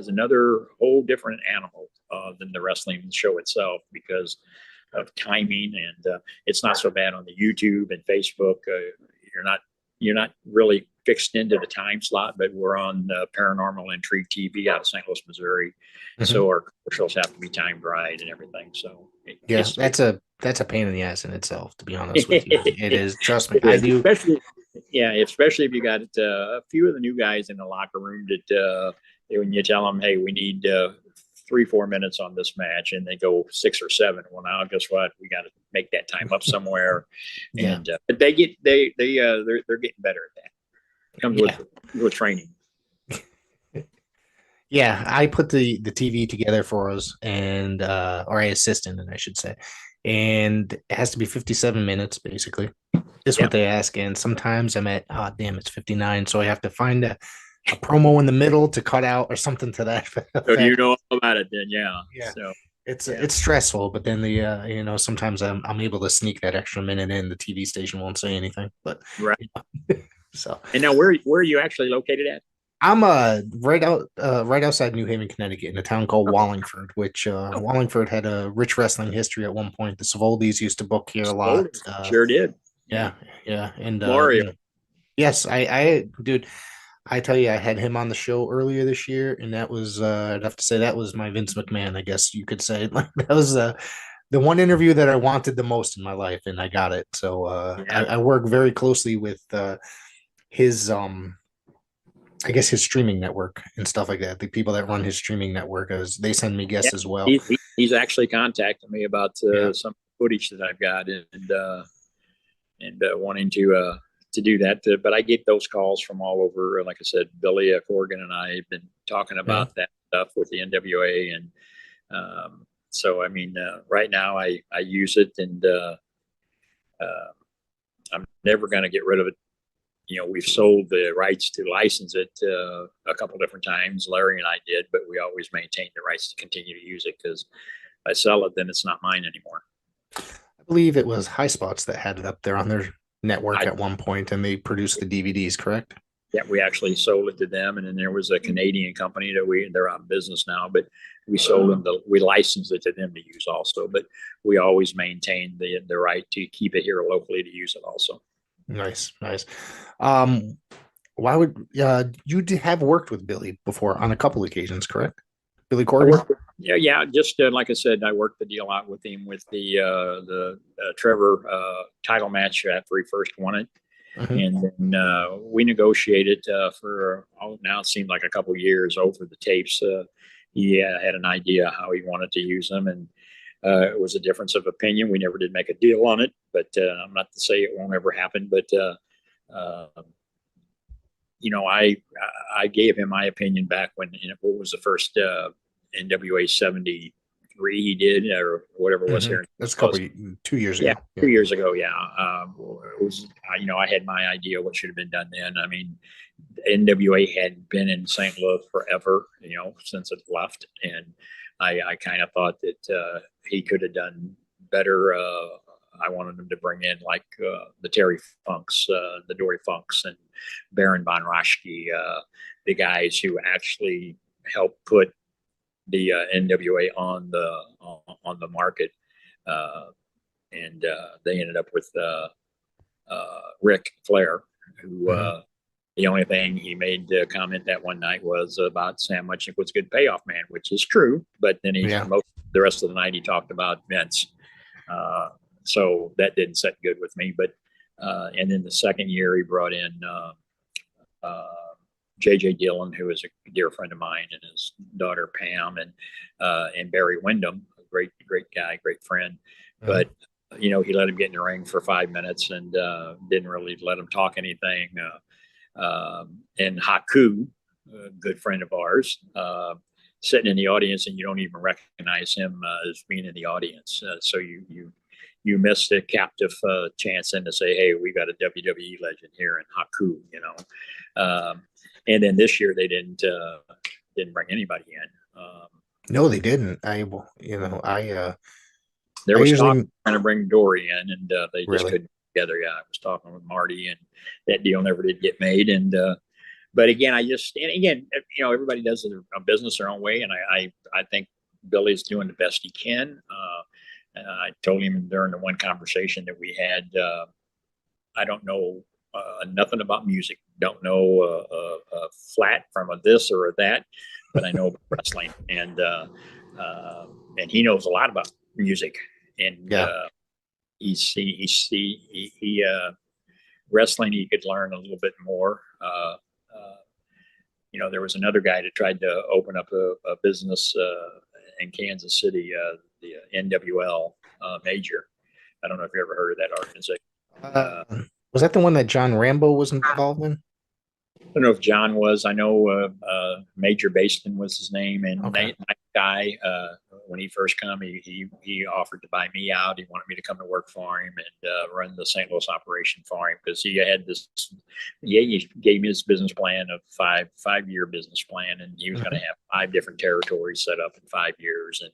another whole different animal than the wrestling show itself because of timing, and it's not so bad on the YouTube and Facebook. You're not really fixed into the time slot, but we're on Paranormal Intrigue TV out of St. Louis, Missouri, so our commercials have to be timed right and everything. So that's a pain in the ass in itself, to be honest with you. It is. Trust me, I do. Especially if you got a few of the new guys in the locker room that when you tell them, hey, we need 3-4 minutes on this match, and they go 6 or 7. Well, now guess what? We got to make that time up somewhere. And but they're getting better at that. It comes with training. Yeah, I put the TV together for us, and or I assisted, and I should say, and it has to be 57 minutes basically. Is what they ask, and sometimes I'm at it's 59, so I have to find a promo in the middle to cut out or something to that effect. So you know all about it then, yeah. So it's stressful, but then the sometimes I'm able to sneak that extra minute in. The TV station won't say anything, but right. So and now where are you actually located at? I'm right outside New Haven, Connecticut, in a town called Wallingford, which Wallingford had a rich wrestling history at one point. The Savoldis used to book here a lot. Sure did. Yeah, and Mario. Yes, dude, I tell you, I had him on the show earlier this year, and that was I'd have to say that was my Vince McMahon, I guess you could say. Like, that was the one interview that I wanted the most in my life, and I got it. So I work very closely with his I guess his streaming network and stuff like that. The people that run his streaming network, as they send me guests as well. He's actually contacted me about some footage that I've got and wanting to do that. But I get those calls from all over. Like I said, Billy Corgan and I have been talking about that stuff with the NWA, and so I mean, right now I use it, and I'm never going to get rid of it. We've sold the rights to license it a couple different times. Larry and I did, but we always maintain the rights to continue to use it, because if I sell it, then it's not mine anymore. I believe it was High Spots that had it up there on their network at one point, and they produced the DVDs, correct? Yeah, we actually sold it to them, and then there was a Canadian company that they're out of business now, but we sold them. We licensed it to them to use also, but we always maintain the right to keep it here locally to use it also. Nice. Why would you have worked with Billy before on a couple occasions, correct? Billy Corgan? Yeah. Just like I said, I worked the deal out with him with the Trevor title match after he first won it, and then we negotiated for now it seemed like a couple years over the tapes. He had an idea how he wanted to use them, and it was a difference of opinion. We never did make a deal on it, but I'm not to say it won't ever happen. But I gave him my opinion back when what was the first NWA 73 he did, or whatever it was here. That's 2 years ago. Yeah, 2 years ago. Yeah, it was. I had my idea what should have been done then. I mean, NWA had been in St. Louis forever, since it left, and I kind of thought that he could have done better. I wanted him to bring in like the Terry Funks, the Dory Funks, and Baron Von Raschke, the guys who actually helped put the NWA on the market, and they ended up with Ric Flair, who the only thing he made the comment that one night was about Sam Muchnick was a good payoff man, which is true. But then the rest of the night he talked about Vince. So that didn't set good with me. But and then the second year he brought in J.J. Dillon, who is a dear friend of mine, and his daughter Pam, and Barry Windham, a great guy, great friend. But he let him get in the ring for 5 minutes and didn't really let him talk anything. And Haku, a good friend of ours, sitting in the audience, and you don't even recognize him as being in the audience. So you missed a captive chance in to say, hey, we got a WWE legend here in Haku, and then this year they didn't bring anybody in. No, they didn't. There was talk trying to bring Dory in, and they just couldn't together. Yeah, I was talking with Marty, and that deal never did get made. And but again, everybody does a business their own way, and I think Billy's doing the best he can. I told him during the one conversation that we had, I don't know nothing about music, don't know a flat from a this or a that, but I know wrestling, and he knows a lot about music, and he wrestling, he could learn a little bit more. There was another guy that tried to open up a business in Kansas City, the NWL Major. I don't know if you ever heard of that organization. Was that the one that John Rambo was involved in? I don't know if John was. I know Major Baston was his name, and Okay. that guy, when he first came, he offered to buy me out. He wanted me to come to work for him and run the St. Louis operation for him, because he had this. He gave me his business plan of five-year business plan, and he was going to have 5 different territories set up in 5 years, and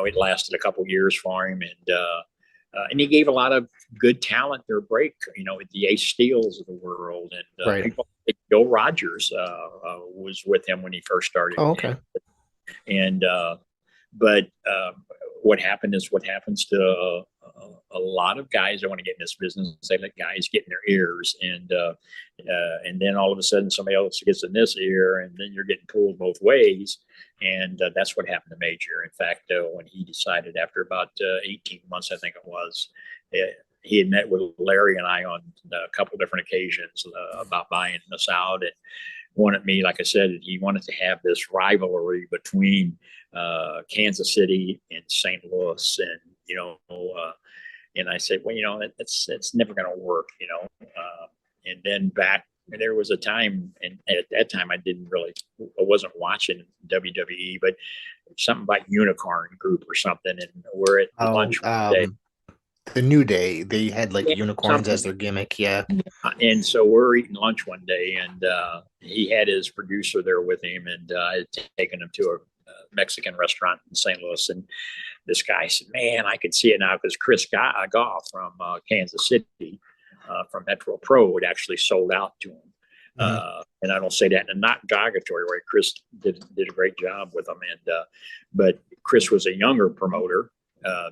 it lasted a couple years for him, and he gave a lot of good talent their break, with the Ace Steels of the world, and Right. people like Bill Rogers was with him when he first started. Oh, okay. And but what happened is what happens to a lot of guys that want to get in this business. They let guys get in their ears, and then all of a sudden somebody else gets in this ear, and then you're getting pulled both ways. And that's what happened to Major. In fact, when he decided after about 18 months, I think it was, he had met with Larry and I on a couple of different occasions about buying us out, and wanted me, like I said, he wanted to have this rivalry between Kansas City and St. Louis, and and I said, well, it's never going to work, and then there was a time, and at that time I wasn't watching WWE, but something about Unicorn Group or something, and we're at lunch one day. The New Day, they had like unicorns something as their gimmick. Yeah. And so we're eating lunch one day, and he had his producer there with him, and I had taken him to a Mexican restaurant in St. Louis, and this guy said, "Man, I can see it now," because Chris Goff from Kansas City, from Metro Pro, had actually sold out to him. And I don't say that in a not derogatory way. Chris did a great job with him, and but Chris was a younger promoter.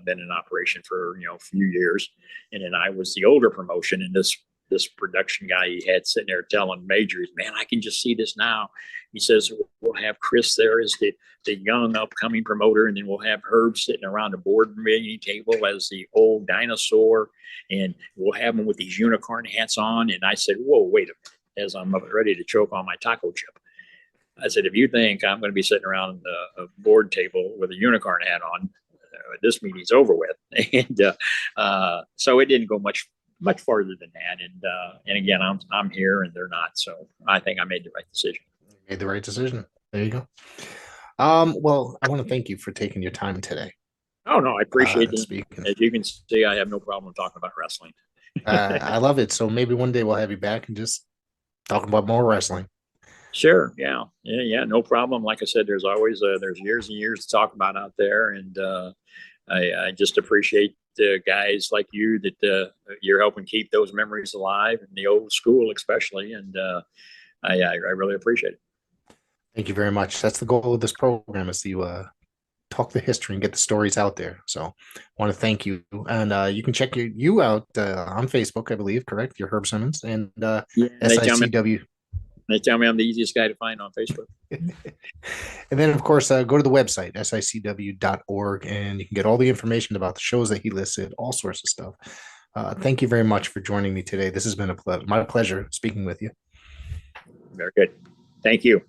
Been in operation for a few years, and then I was the older promotion, and this production guy he had sitting there telling Major, "Man, I can just see this now." He says, "We'll have Chris there as the young upcoming promoter, and then we'll have Herb sitting around the board meeting table as the old dinosaur, and we'll have him with these unicorn hats on." And I said, "Whoa, wait a minute," as I'm ready to choke on my taco chip. I said, "If you think I'm going to be sitting around a board table with a unicorn hat on, this meeting's over with." And so it didn't go much farther than that. And again, I'm here and they're not. So I think I made the right decision. Made the right decision. There you go. Well, I want to thank you for taking your time today. Oh, no, I appreciate it. Speaking. As you can see, I have no problem talking about wrestling. I love it. So maybe one day we'll have you back and just talk about more wrestling. Sure. Yeah. No problem. Like I said, there's always there's years and years to talk about out there, and I just appreciate the guys like you that you're helping keep those memories alive, and the old school especially, and I really appreciate it. Thank you very much. That's the goal of this program, is to talk the history and get the stories out there. So I want to thank you, and you can check you out on Facebook, I believe, correct? You're Herb Simmons, and SICW. They tell me I'm the easiest guy to find on Facebook. And then, of course, go to the website, sicw.org, and you can get all the information about the shows that he listed, all sorts of stuff. Thank you very much for joining me today. This has been my pleasure speaking with you. Very good. Thank you.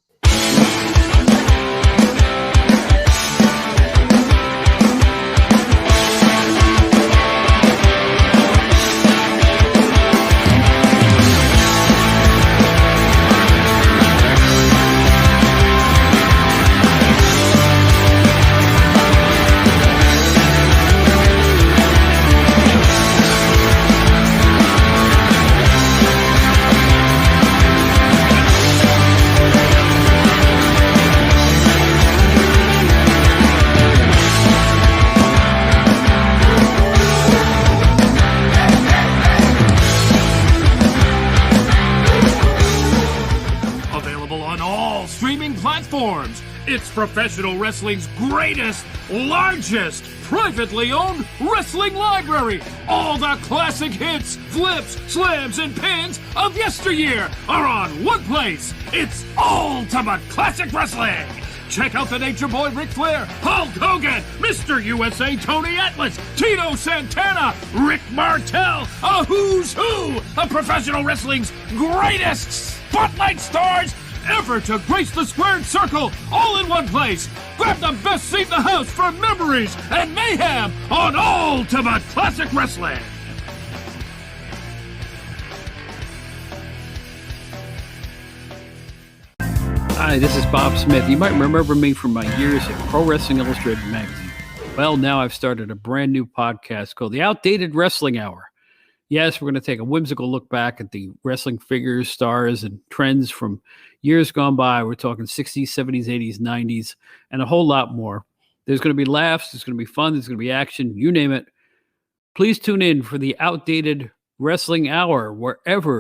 It's professional wrestling's greatest, largest, privately owned wrestling library. All the classic hits, flips, slams, and pins of yesteryear are on one place. It's Ultimate Classic Wrestling. Check out the Nature Boy Ric Flair, Hulk Hogan, Mr. USA Tony Atlas, Tito Santana, Rick Martel, a who's who of professional wrestling's greatest spotlight stars ever to grace the squared circle, all in one place. Grab the best seat in the house for memories and mayhem on Ultimate Classic Wrestling. Hi, this is Bob Smith. You might remember me from my years at Pro Wrestling Illustrated magazine. Well, now I've started a brand new podcast called The Outdated Wrestling Hour. Yes, we're going to take a whimsical look back at the wrestling figures, stars, and trends from years gone by. We're talking 60s, 70s, 80s, 90s, and a whole lot more. There's going to be laughs, there's going to be fun, there's going to be action, you name it. Please tune in for The Outdated Wrestling Hour wherever